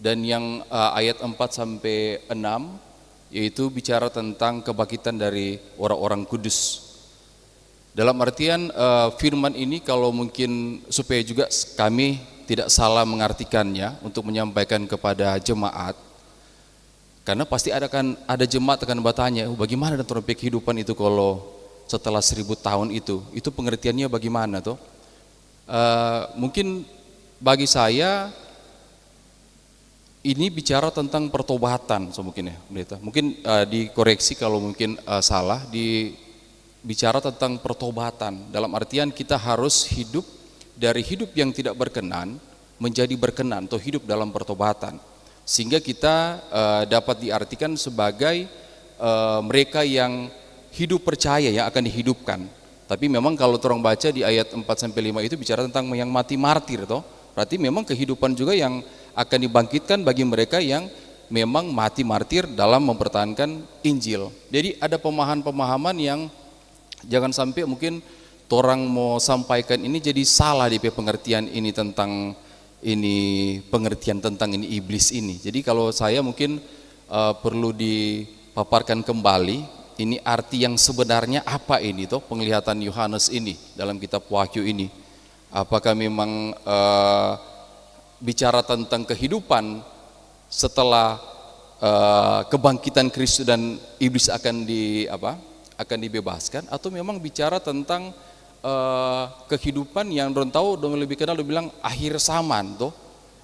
Dan yang ayat 4 sampai 6 yaitu bicara tentang kebangkitan dari orang-orang kudus. Dalam artian firman ini kalau mungkin supaya juga kami tidak salah mengartikannya untuk menyampaikan kepada jemaat, karena pasti ada jemaat akan bertanya, bagaimana dan terhadap kehidupan itu kalau setelah 1000 tahun itu pengertiannya bagaimana toh? Mungkin bagi saya ini bicara tentang pertobatan, so mungkin ya, pendeta. Mungkin dikoreksi kalau mungkin salah, bicara tentang pertobatan. Dalam artian kita harus hidup dari hidup yang tidak berkenan menjadi berkenan atau hidup dalam pertobatan. Sehingga kita dapat diartikan sebagai mereka yang hidup percaya yang akan dihidupkan. Tapi memang kalau orang baca di ayat 4 sampai 5 itu bicara tentang yang mati martir toh. Berarti memang kehidupan juga yang akan dibangkitkan bagi mereka yang memang mati martir dalam mempertahankan Injil. Jadi ada pemahaman-pemahaman yang jangan sampai mungkin orang mau sampaikan ini jadi salah di pengertian ini tentang ini, pengertian tentang ini iblis ini. Jadi kalau saya mungkin perlu dipaparkan kembali ini arti yang sebenarnya apa ini toh, penglihatan Yohanes ini dalam kitab Wahyu ini. Apakah memang bicara tentang kehidupan setelah kebangkitan Kristus dan iblis akan dibebaskan, atau memang bicara tentang kehidupan yang dorang tahu, dorang lebih kenal, dorang bilang akhir zaman toh,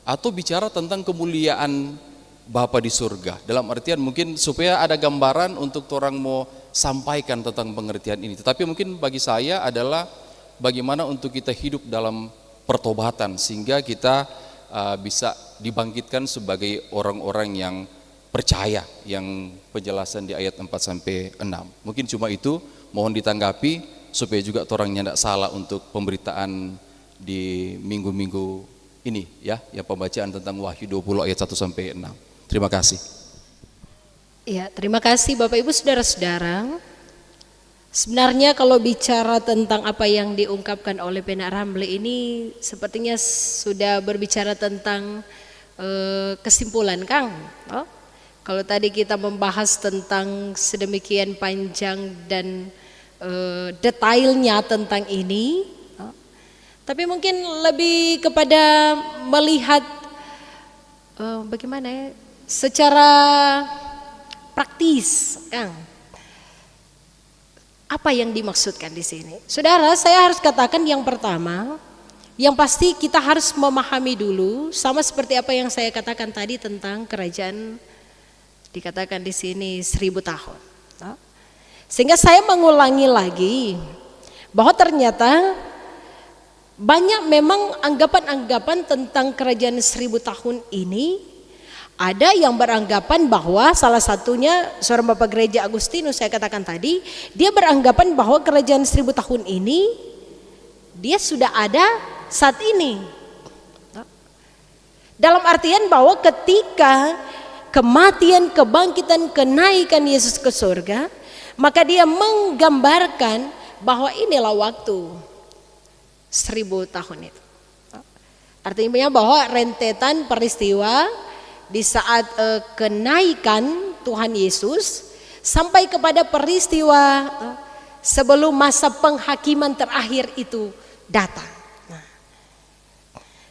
atau bicara tentang kemuliaan Bapa di surga. Dalam artian mungkin supaya ada gambaran untuk orang mau sampaikan tentang pengertian ini. Tetapi mungkin bagi saya adalah bagaimana untuk kita hidup dalam pertobatan sehingga kita bisa dibangkitkan sebagai orang-orang yang percaya, yang penjelasan di ayat 4 sampai 6. Mungkin cuma itu, mohon ditanggapi supaya juga orangnya tidak salah untuk pemberitaan di minggu-minggu ini ya, yang pembacaan tentang Wahyu 20 ayat 1 sampai 6. Terima kasih. Ya, terima kasih Bapak Ibu saudara-saudara. Sebenarnya kalau bicara tentang apa yang diungkapkan oleh Pendeta Ramli ini sepertinya sudah berbicara tentang kesimpulan Kang. Oh, kalau tadi kita membahas tentang sedemikian panjang dan detailnya tentang ini, tapi mungkin lebih kepada melihat bagaimana ya, secara praktis, Kang. Apa yang dimaksudkan di sini? Saudara, saya harus katakan yang pertama, yang pasti kita harus memahami dulu, sama seperti apa yang saya katakan tadi tentang kerajaan, dikatakan di sini 1000 tahun. Sehingga saya mengulangi lagi bahwa ternyata banyak memang anggapan-anggapan tentang kerajaan 1000 tahun ini. Ada yang beranggapan bahwa salah satunya seorang Bapak Gereja Agustinus, saya katakan tadi, dia beranggapan bahwa kerajaan 1000 tahun ini dia sudah ada saat ini. Dalam artian bahwa ketika kematian, kebangkitan, kenaikan Yesus ke surga, maka dia menggambarkan bahwa inilah waktu 1000 tahun itu. Artinya bahwa rentetan peristiwa di saat kenaikan Tuhan Yesus sampai kepada peristiwa sebelum masa penghakiman terakhir itu datang.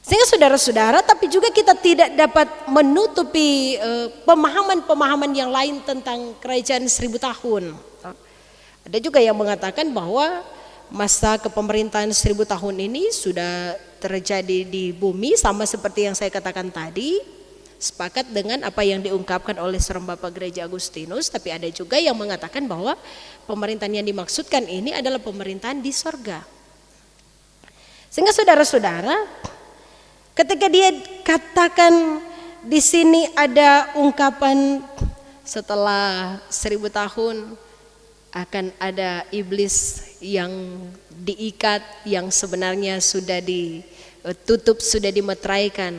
Sehingga saudara-saudara, tapi juga kita tidak dapat menutupi pemahaman-pemahaman yang lain tentang kerajaan 1000 tahun. Ada juga yang mengatakan bahwa masa kepemerintahan 1000 tahun ini sudah terjadi di bumi, sama seperti yang saya katakan tadi, sepakat dengan apa yang diungkapkan oleh seorang Bapak Gereja Agustinus. Tapi ada juga yang mengatakan bahwa pemerintahan yang dimaksudkan ini adalah pemerintahan di sorga. Sehingga saudara-saudara, ketika dia katakan di sini ada ungkapan setelah 1000 tahun akan ada iblis yang diikat, yang sebenarnya sudah ditutup, sudah dimeteraikan.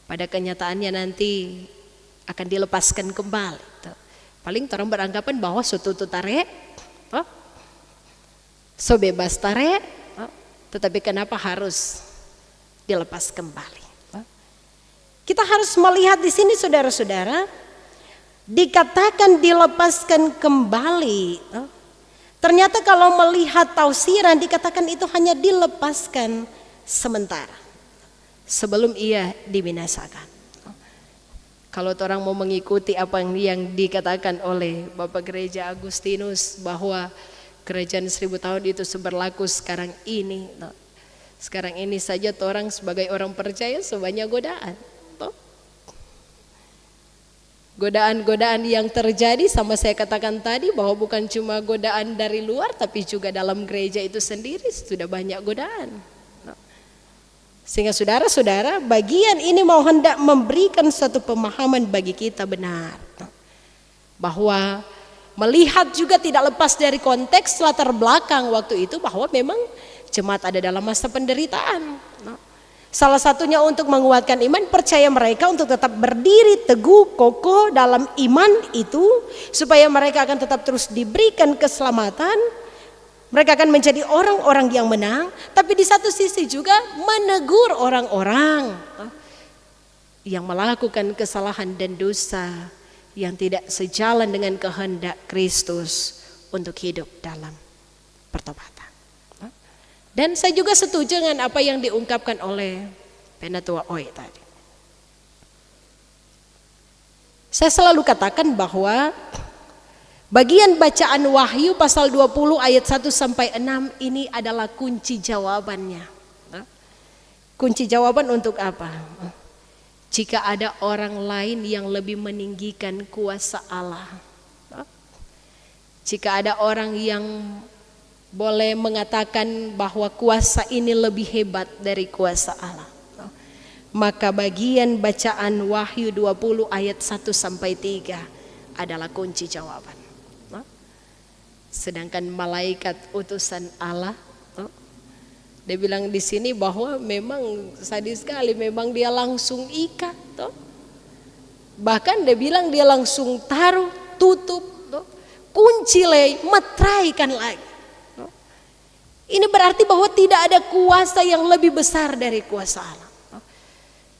Pada kenyataannya nanti akan dilepaskan kembali. Paling orang beranggapan bahwa sututu tare, so bebas tare, tetapi kenapa harus dilepas kembali? Kita harus melihat di sini saudara-saudara, dikatakan dilepaskan kembali. Ternyata kalau melihat tafsiran dikatakan itu hanya dilepaskan sementara sebelum ia dibinasakan. Kalau orang mau mengikuti apa yang dikatakan oleh Bapak Gereja Agustinus bahwa kerajaan 1000 tahun itu berlaku sekarang ini. Sekarang ini saja orang sebagai orang percaya sebanyak godaan. Godaan-godaan yang terjadi, sama saya katakan tadi bahwa bukan cuma godaan dari luar, tapi juga dalam gereja itu sendiri sudah banyak godaan. Sehingga saudara-saudara, bagian ini mau hendak memberikan satu pemahaman bagi kita benar, bahwa melihat juga tidak lepas dari konteks latar belakang waktu itu, bahwa memang jemaat ada dalam masa penderitaan. Salah satunya untuk menguatkan iman, percaya mereka untuk tetap berdiri teguh, kokoh dalam iman itu, supaya mereka akan tetap terus diberikan keselamatan. Mereka akan menjadi orang-orang yang menang, tapi di satu sisi juga menegur orang-orang yang melakukan kesalahan dan dosa yang tidak sejalan dengan kehendak Kristus untuk hidup dalam pertobatan. Dan saya juga setuju dengan apa yang diungkapkan oleh Penatua Oi tadi. Saya selalu katakan bahwa bagian bacaan Wahyu pasal 20 ayat 1 sampai 6 ini adalah kunci jawabannya. Kunci jawaban untuk apa? Jika ada orang lain yang lebih meninggikan kuasa Allah. Jika ada orang yang boleh mengatakan bahwa kuasa ini lebih hebat dari kuasa Allah, maka bagian bacaan Wahyu 20 ayat 1 sampai 3 adalah kunci jawaban. Sedangkan malaikat utusan Allah, dia bilang di sini bahwa memang sadis sekali, memang dia langsung ikat, bahkan dia bilang dia langsung taruh, tutup, kunci lagi, meteraikan lagi. Ini berarti bahwa tidak ada kuasa yang lebih besar dari kuasa Allah.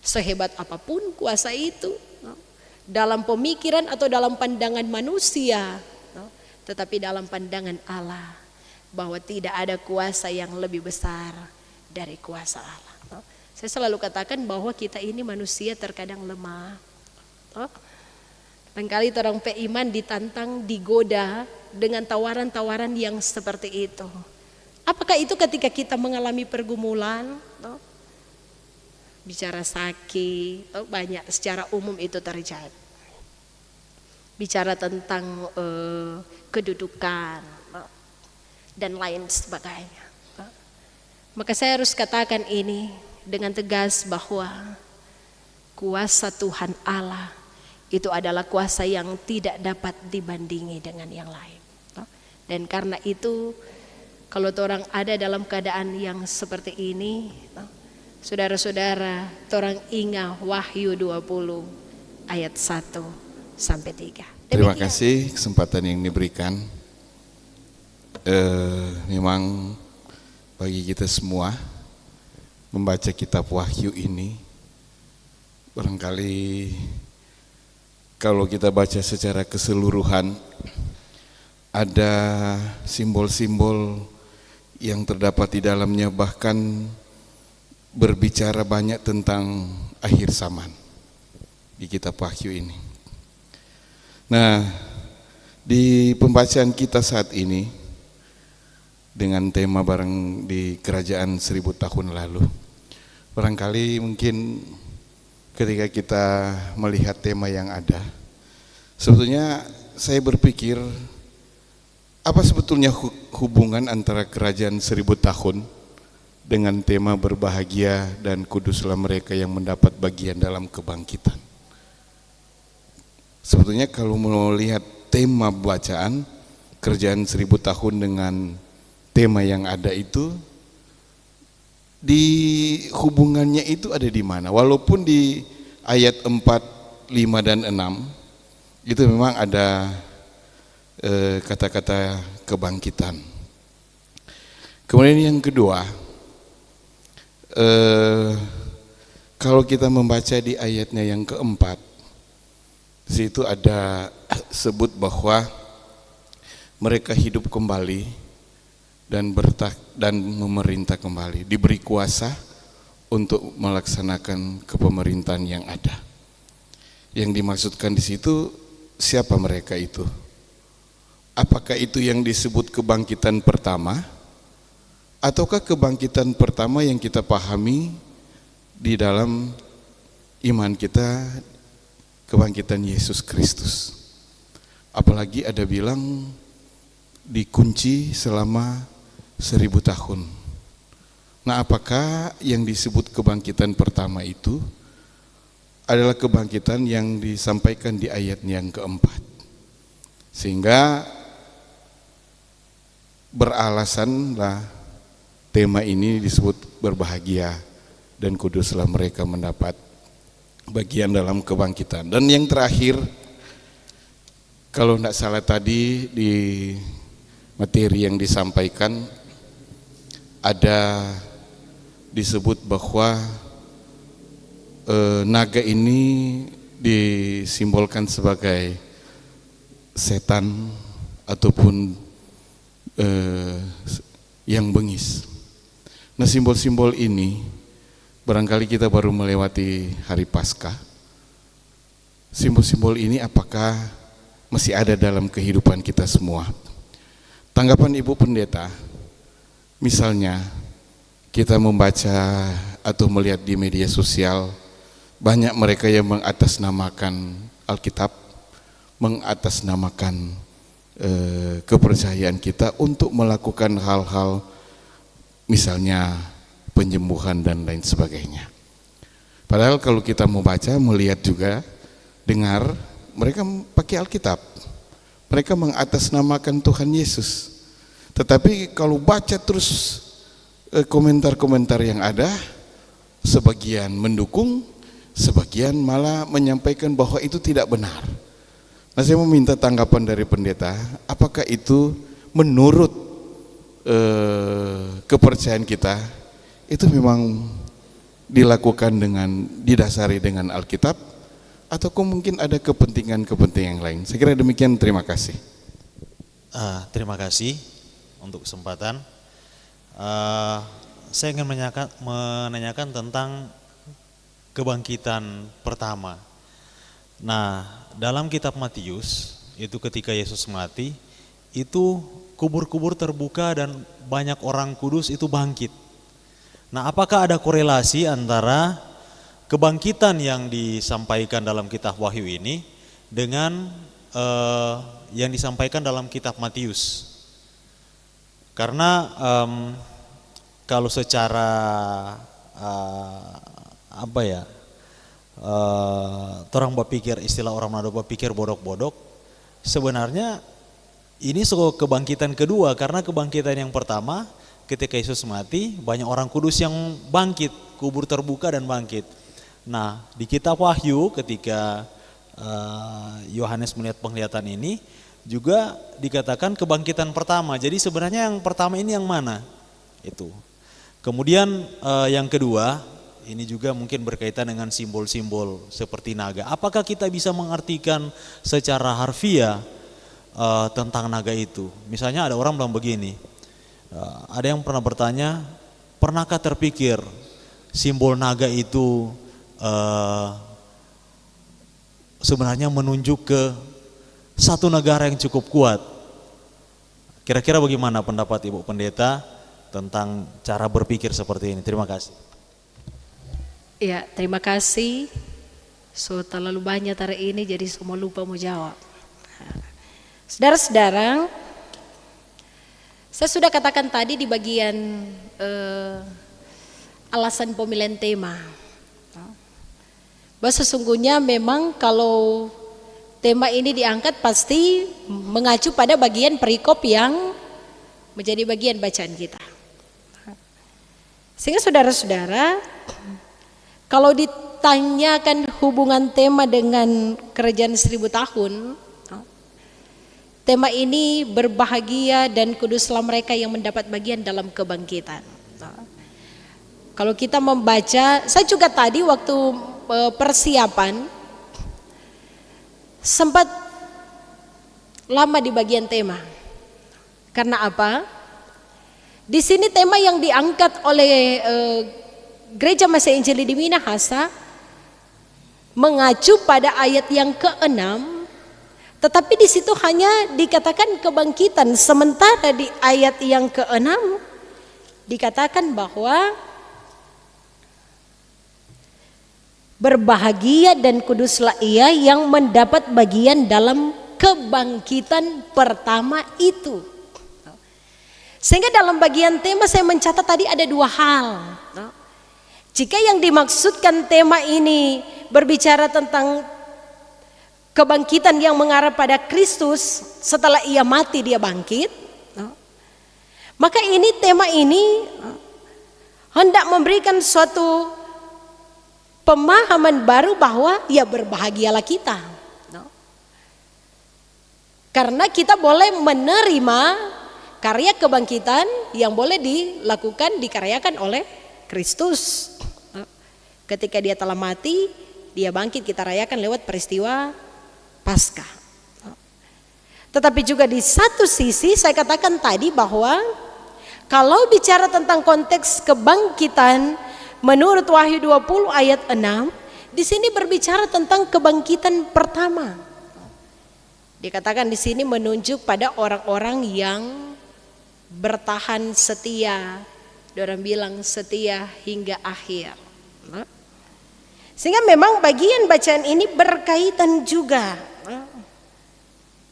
Sehebat apapun kuasa itu, dalam pemikiran atau dalam pandangan manusia, tetapi dalam pandangan Allah, bahwa tidak ada kuasa yang lebih besar dari kuasa Allah. Saya selalu katakan bahwa kita ini manusia terkadang lemah. Kadang-kali orang peiman ditantang, digoda dengan tawaran-tawaran yang seperti itu. Apakah itu ketika kita mengalami pergumulan, bicara sakit, banyak secara umum itu terjadi. Bicara tentang kedudukan dan lain sebagainya. Maka saya harus katakan ini dengan tegas bahwa kuasa Tuhan Allah itu adalah kuasa yang tidak dapat dibandingi dengan yang lain. Dan karena itu, kalau orang ada dalam keadaan yang seperti ini, saudara-saudara, orang ingat Wahyu 20 ayat 1 sampai 3. Terima kasih kesempatan yang diberikan. Memang bagi kita semua membaca kitab Wahyu ini, barangkali kalau kita baca secara keseluruhan, ada simbol-simbol yang terdapat di dalamnya, bahkan berbicara banyak tentang akhir zaman di kitab Wahyu ini. Nah, di pembacaan kita saat ini dengan tema bareng di kerajaan 1000 tahun lalu, barangkali mungkin ketika kita melihat tema yang ada, sebetulnya saya berpikir apa sebetulnya hubungan antara kerajaan 1000 tahun dengan tema berbahagia dan kuduslah mereka yang mendapat bagian dalam kebangkitan. Sebetulnya kalau mau lihat tema bacaan kerajaan 1000 tahun dengan tema yang ada itu, di hubungannya itu ada di mana? Walaupun di ayat 4, 5 dan 6 itu memang ada kata-kata kebangkitan. Kemudian yang kedua, kalau kita membaca di ayatnya yang keempat, di situ ada sebut bahwa mereka hidup kembali dan memerintah kembali, diberi kuasa untuk melaksanakan kepemerintahan yang ada. Yang dimaksudkan di situ siapa mereka itu? Apakah itu yang disebut kebangkitan pertama? Ataukah kebangkitan pertama yang kita pahami di dalam iman kita, kebangkitan Yesus Kristus? Apalagi ada bilang dikunci selama 1000 tahun. Nah, apakah yang disebut kebangkitan pertama itu adalah kebangkitan yang disampaikan di ayat yang keempat? Sehingga beralasanlah tema ini disebut berbahagia dan kuduslah mereka mendapat bagian dalam kebangkitan. Dan yang terakhir, kalau tidak salah tadi di materi yang disampaikan ada disebut bahwa naga ini disimbolkan sebagai setan ataupun yang bengis. Nah, simbol-simbol ini barangkali kita baru melewati hari Paskah. Simbol-simbol ini apakah masih ada dalam kehidupan kita semua? Tanggapan Ibu Pendeta, misalnya kita membaca atau melihat di media sosial banyak mereka yang mengatasnamakan Alkitab, mengatasnamakan kepercayaan kita untuk melakukan hal-hal misalnya penyembuhan dan lain sebagainya. Padahal kalau kita mau baca, melihat juga, dengar, mereka pakai Alkitab. Mereka mengatasnamakan Tuhan Yesus. Tetapi kalau baca terus komentar-komentar yang ada, sebagian mendukung, sebagian malah menyampaikan bahwa itu tidak benar. Nah, saya meminta tanggapan dari pendeta, apakah itu menurut kepercayaan kita itu memang dilakukan dengan didasari dengan Alkitab, atau mungkin ada kepentingan-kepentingan yang lain? Saya kira demikian, terima kasih. Terima kasih untuk kesempatan. Saya ingin menanyakan tentang kebangkitan pertama. Nah, dalam kitab Matius itu ketika Yesus mati, itu kubur-kubur terbuka dan banyak orang kudus itu bangkit. Nah, apakah ada korelasi antara kebangkitan yang disampaikan dalam kitab Wahyu ini dengan yang disampaikan dalam kitab Matius? Karena kalau secara orang berpikir, istilah orang Manado berpikir bodok-bodok, sebenarnya ini kebangkitan kedua, karena kebangkitan yang pertama ketika Yesus mati banyak orang kudus yang bangkit, kubur terbuka dan bangkit. Nah, di kitab Wahyu ketika Yohanes melihat penglihatan ini juga dikatakan kebangkitan pertama. Jadi sebenarnya yang pertama ini yang mana? Itu. Kemudian yang kedua, ini juga mungkin berkaitan dengan simbol-simbol seperti naga. Apakah kita bisa mengartikan secara harfiah tentang naga itu? Misalnya ada orang bilang begini, ada yang pernah bertanya, pernahkah terpikir simbol naga itu sebenarnya menunjuk ke satu negara yang cukup kuat. Kira-kira bagaimana pendapat Ibu Pendeta tentang cara berpikir seperti ini? Terima kasih. Ya, terima kasih. So terlalu banyak hari ini jadi semua lupa mau jawab. Saudara-saudara, saya sudah katakan tadi di bagian alasan pemilihan tema, bahwa sesungguhnya memang kalau tema ini diangkat pasti mengacu pada bagian perikop yang menjadi bagian bacaan kita. Sehingga saudara-saudara, kalau ditanyakan hubungan tema dengan kerajaan 1000 tahun, tema ini berbahagia dan kuduslah mereka yang mendapat bagian dalam kebangkitan. Kalau kita membaca, saya juga tadi waktu persiapan sempat lama di bagian tema. Karena apa? Di sini tema yang diangkat oleh Gereja Masa Injili di Minahasa mengacu pada ayat yang ke-6. Tetapi di situ hanya dikatakan kebangkitan, sementara di ayat yang ke-6 dikatakan bahwa berbahagia dan kuduslah ia yang mendapat bagian dalam kebangkitan pertama itu. Sehingga dalam bagian tema saya mencatat tadi ada dua hal. Jika yang dimaksudkan tema ini berbicara tentang kebangkitan yang mengarah pada Kristus, setelah ia mati dia bangkit, maka ini tema ini hendak memberikan suatu pemahaman baru bahwa ya berbahagialah kita, karena kita boleh menerima karya kebangkitan yang boleh dilakukan, dikaryakan oleh Kristus. Ketika dia telah mati, dia bangkit, kita rayakan lewat peristiwa Paskah. Tetapi juga di satu sisi saya katakan tadi bahwa kalau bicara tentang konteks kebangkitan menurut Wahyu 20 ayat 6, di sini berbicara tentang kebangkitan pertama. Dikatakan di sini menunjuk pada orang-orang yang bertahan setia. Orang bilang setia hingga akhir. Sehingga memang bagian bacaan ini berkaitan juga.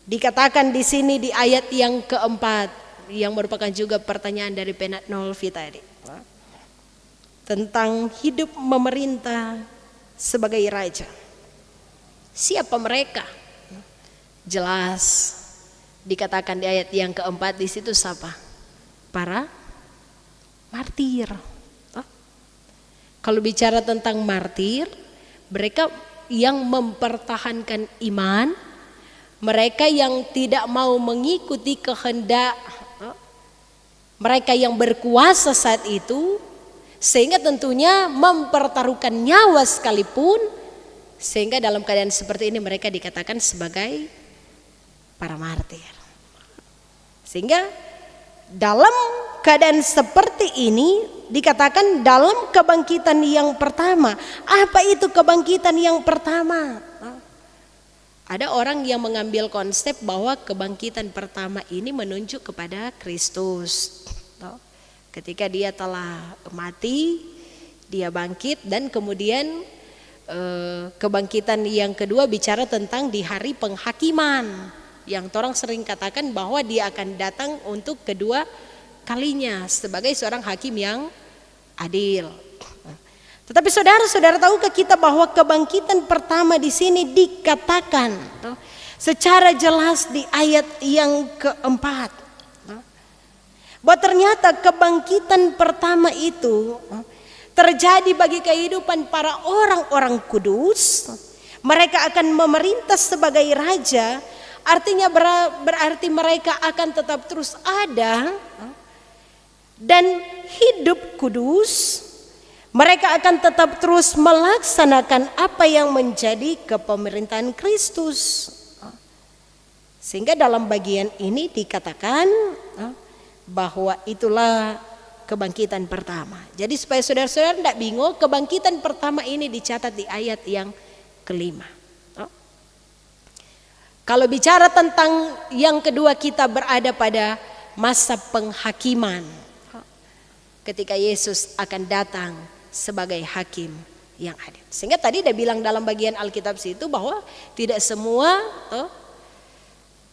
Dikatakan di sini di ayat yang keempat, yang merupakan juga pertanyaan dari Penat Nolvi tadi, tentang hidup memerintah sebagai raja. Siapa mereka? Jelas dikatakan di ayat yang keempat, di situ siapa? Para martir. Kalau bicara tentang martir, mereka yang mempertahankan iman, mereka yang tidak mau mengikuti kehendak mereka yang berkuasa saat itu, sehingga tentunya mempertaruhkan nyawa sekalipun, sehingga dalam keadaan seperti ini mereka dikatakan sebagai para martir. Sehingga dalam keadaan seperti ini dikatakan dalam kebangkitan yang pertama. Apa itu kebangkitan yang pertama? Ada orang yang mengambil konsep bahwa kebangkitan pertama ini menunjuk kepada Kristus. Ketika dia telah mati, dia bangkit, dan kemudian kebangkitan yang kedua bicara tentang di hari penghakiman, yang orang sering katakan bahwa dia akan datang untuk kedua kalinya sebagai seorang hakim yang adil. Tetapi saudara-saudara, tahukah kita bahwa kebangkitan pertama di sini dikatakan secara jelas di ayat yang keempat, bahwa ternyata kebangkitan pertama itu terjadi bagi kehidupan para orang-orang kudus. Mereka akan memerintah sebagai raja, artinya berarti mereka akan tetap terus ada dan hidup kudus. Mereka akan tetap terus melaksanakan apa yang menjadi kepemerintahan Kristus. Sehingga dalam bagian ini dikatakan bahwa itulah kebangkitan pertama. Jadi supaya saudara-saudara tidak bingung, kebangkitan pertama ini dicatat di ayat yang kelima. Kalau bicara tentang yang kedua, kita berada pada masa penghakiman. Ketika Yesus akan datang sebagai hakim yang adil. Sehingga tadi dia bilang dalam bagian Alkitab situ bahwa tidak semua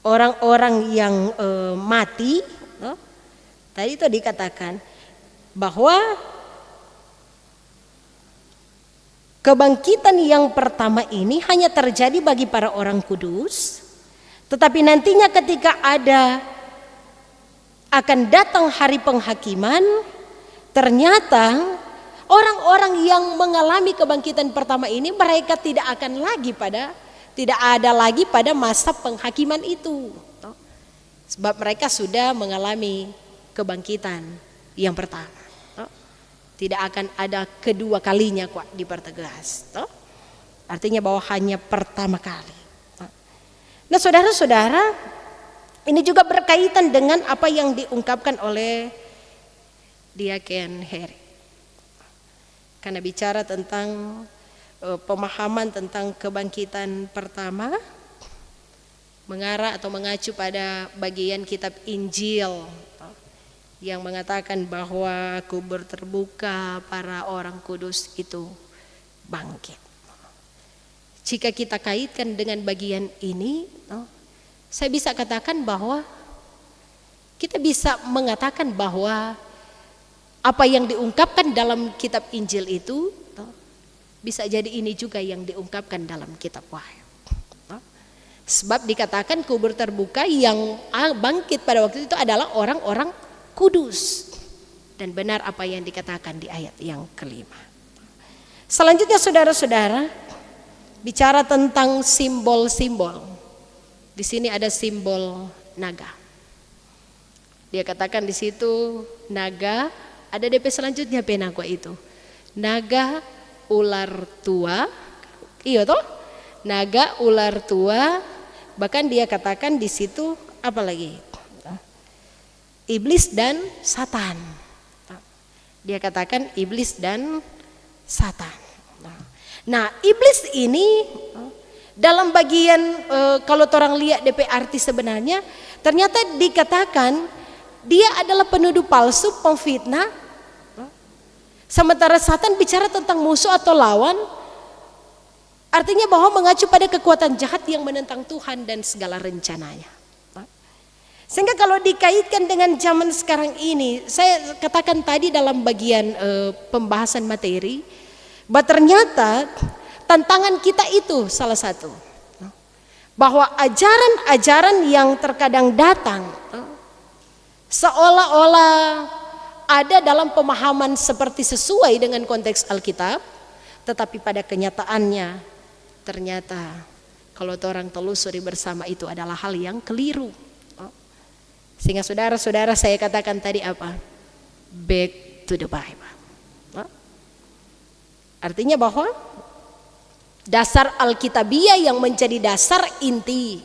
orang-orang yang mati, tadi itu dikatakan bahwa kebangkitan yang pertama ini hanya terjadi bagi para orang kudus. Tetapi nantinya ketika akan datang hari penghakiman, ternyata orang-orang yang mengalami kebangkitan pertama ini mereka tidak ada lagi pada masa penghakiman itu. Sebab mereka sudah mengalami kebangkitan yang pertama. Tidak akan ada kedua kalinya kok, dipertegas. Artinya bahwa hanya pertama kali. Nah saudara-saudara, ini juga berkaitan dengan apa yang diungkapkan oleh Diaken Heri. Karena bicara tentang pemahaman tentang kebangkitan pertama, mengarah atau mengacu pada bagian kitab Injil yang mengatakan bahwa kubur terbuka, para orang kudus itu bangkit. Jika kita kaitkan dengan bagian ini, saya bisa katakan bahwa kita bisa mengatakan bahwa apa yang diungkapkan dalam kitab Injil itu bisa jadi ini juga yang diungkapkan dalam kitab Wahyu. Sebab dikatakan kubur terbuka, yang bangkit pada waktu itu adalah orang-orang kudus. Dan benar apa yang dikatakan di ayat yang kelima. Selanjutnya saudara-saudara, bicara tentang simbol-simbol. Di sini ada simbol naga. Dia katakan di situ naga, ada DP selanjutnya penako itu. Naga ular tua. Iya toh? Naga ular tua. Bahkan dia katakan di situ apa lagi? Iblis dan Satan. Dia katakan iblis dan Satan. Nah, iblis ini dalam bagian kalau orang lihat DP arti sebenarnya, ternyata dikatakan dia adalah penuduh palsu, pemfitnah. Sementara Satan bicara tentang musuh atau lawan, artinya bahwa mengacu pada kekuatan jahat yang menentang Tuhan dan segala rencananya. Sehingga kalau dikaitkan dengan zaman sekarang ini, saya katakan tadi dalam bagian pembahasan materi, bahwa ternyata tantangan kita itu salah satu, bahwa ajaran-ajaran yang terkadang datang seolah-olah ada dalam pemahaman seperti sesuai dengan konteks Alkitab, tetapi pada kenyataannya ternyata kalau orang telusuri bersama itu adalah hal yang keliru. Sehingga saudara-saudara, saya katakan tadi apa? Back to the Bible. Artinya bahwa dasar Alkitabiah yang menjadi dasar inti.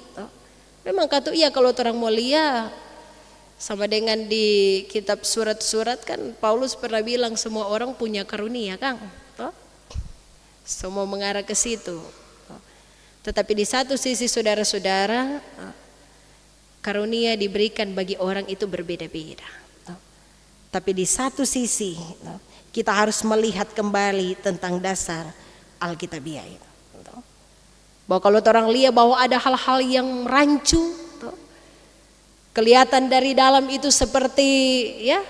Memang kata iya kalau orang mau lihat sama dengan di kitab surat-surat kan Paulus pernah bilang semua orang punya karunia, Kang. Semua mengarah ke situ. Tetapi di satu sisi saudara-saudara, karunia diberikan bagi orang itu berbeda-beda. Tapi di satu sisi kita harus melihat kembali tentang dasar Alkitabiah itu. Bahwa kalau orang lihat bahwa ada hal-hal yang rancu, kelihatan dari dalam itu seperti ya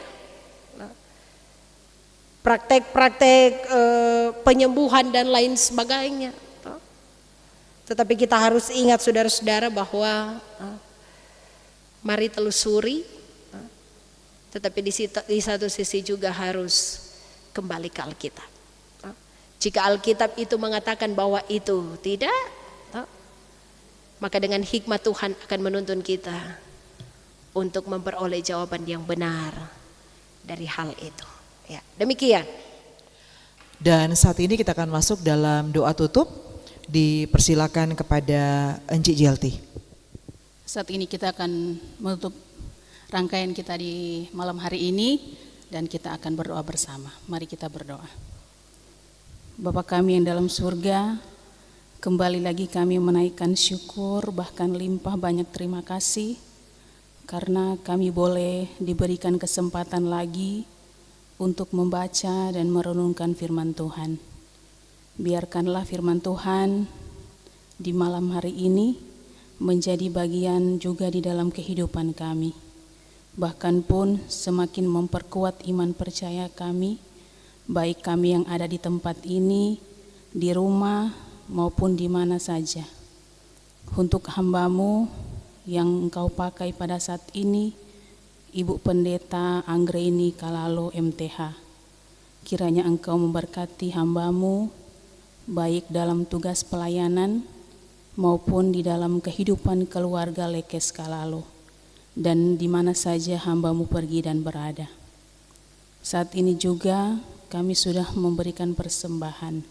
praktek-praktek penyembuhan dan lain sebagainya. Tetapi kita harus ingat saudara-saudara bahwa mari telusuri, tetapi di satu sisi juga harus kembali ke Alkitab. Jika Alkitab itu mengatakan bahwa itu tidak, maka dengan hikmat Tuhan akan menuntun kita untuk memperoleh jawaban yang benar dari hal itu. Ya, demikian. Dan saat ini kita akan masuk dalam doa tutup. Dipersilakan kepada Encik Jelti. Saat ini kita akan menutup rangkaian kita di malam hari ini dan kita akan berdoa bersama. Mari kita berdoa. Bapa kami yang dalam surga, kembali lagi kami menaikkan syukur, bahkan limpah banyak terima kasih, karena kami boleh diberikan kesempatan lagi untuk membaca dan merenungkan firman Tuhan. Biarkanlah firman Tuhan di malam hari ini menjadi bagian juga di dalam kehidupan kami. Bahkan pun semakin memperkuat iman percaya kami, baik kami yang ada di tempat ini, di rumah, maupun di mana saja. Untuk hamba-Mu yang Engkau pakai pada saat ini, Ibu Pendeta Anggraini Kalalo MTH, kiranya Engkau memberkati hamba-Mu, baik dalam tugas pelayanan, maupun di dalam kehidupan keluarga Lekes Kalalo, dan di mana saja hamba-Mu pergi dan berada. Saat ini juga kami sudah memberikan persembahan.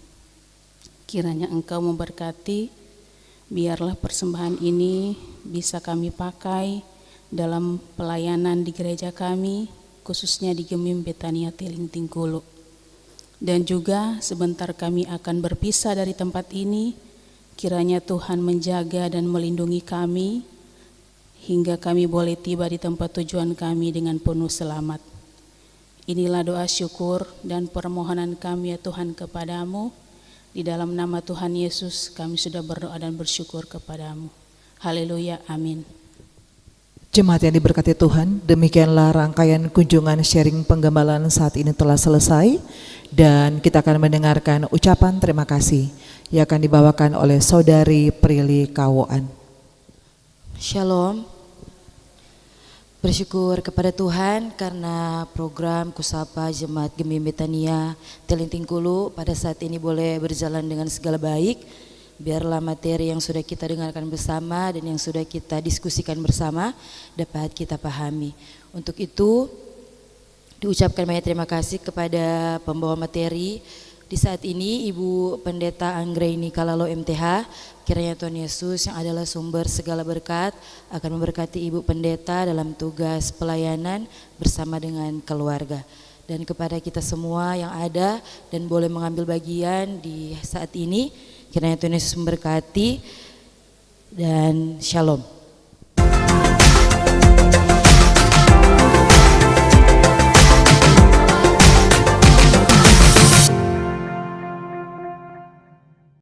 Kiranya Engkau memberkati, biarlah persembahan ini bisa kami pakai dalam pelayanan di gereja kami, khususnya di Gemim Betania Teling Tingkulu. Dan juga sebentar kami akan berpisah dari tempat ini, kiranya Tuhan menjaga dan melindungi kami, hingga kami boleh tiba di tempat tujuan kami dengan penuh selamat. Inilah doa syukur dan permohonan kami ya Tuhan kepadamu. Di dalam nama Tuhan Yesus kami sudah berdoa dan bersyukur kepadamu. Haleluya, amin. Jemaat yang diberkati Tuhan, demikianlah rangkaian kunjungan sharing penggembalaan saat ini telah selesai, dan kita akan mendengarkan ucapan terima kasih yang akan dibawakan oleh Saudari Prilly Kawoan. Shalom. Bersyukur kepada Tuhan karena program Kusapa Jemaat Gemim Betania Teling Tingkulu pada saat ini boleh berjalan dengan segala baik. Biarlah materi yang sudah kita dengarkan bersama dan yang sudah kita diskusikan bersama dapat kita pahami. Untuk itu diucapkan banyak terima kasih kepada pembawa materi. Di saat ini Ibu Pendeta Anggraini Kalalo MTH, kiranya Tuhan Yesus yang adalah sumber segala berkat akan memberkati Ibu Pendeta dalam tugas pelayanan bersama dengan keluarga. Dan kepada kita semua yang ada dan boleh mengambil bagian di saat ini, kiranya Tuhan Yesus memberkati dan shalom.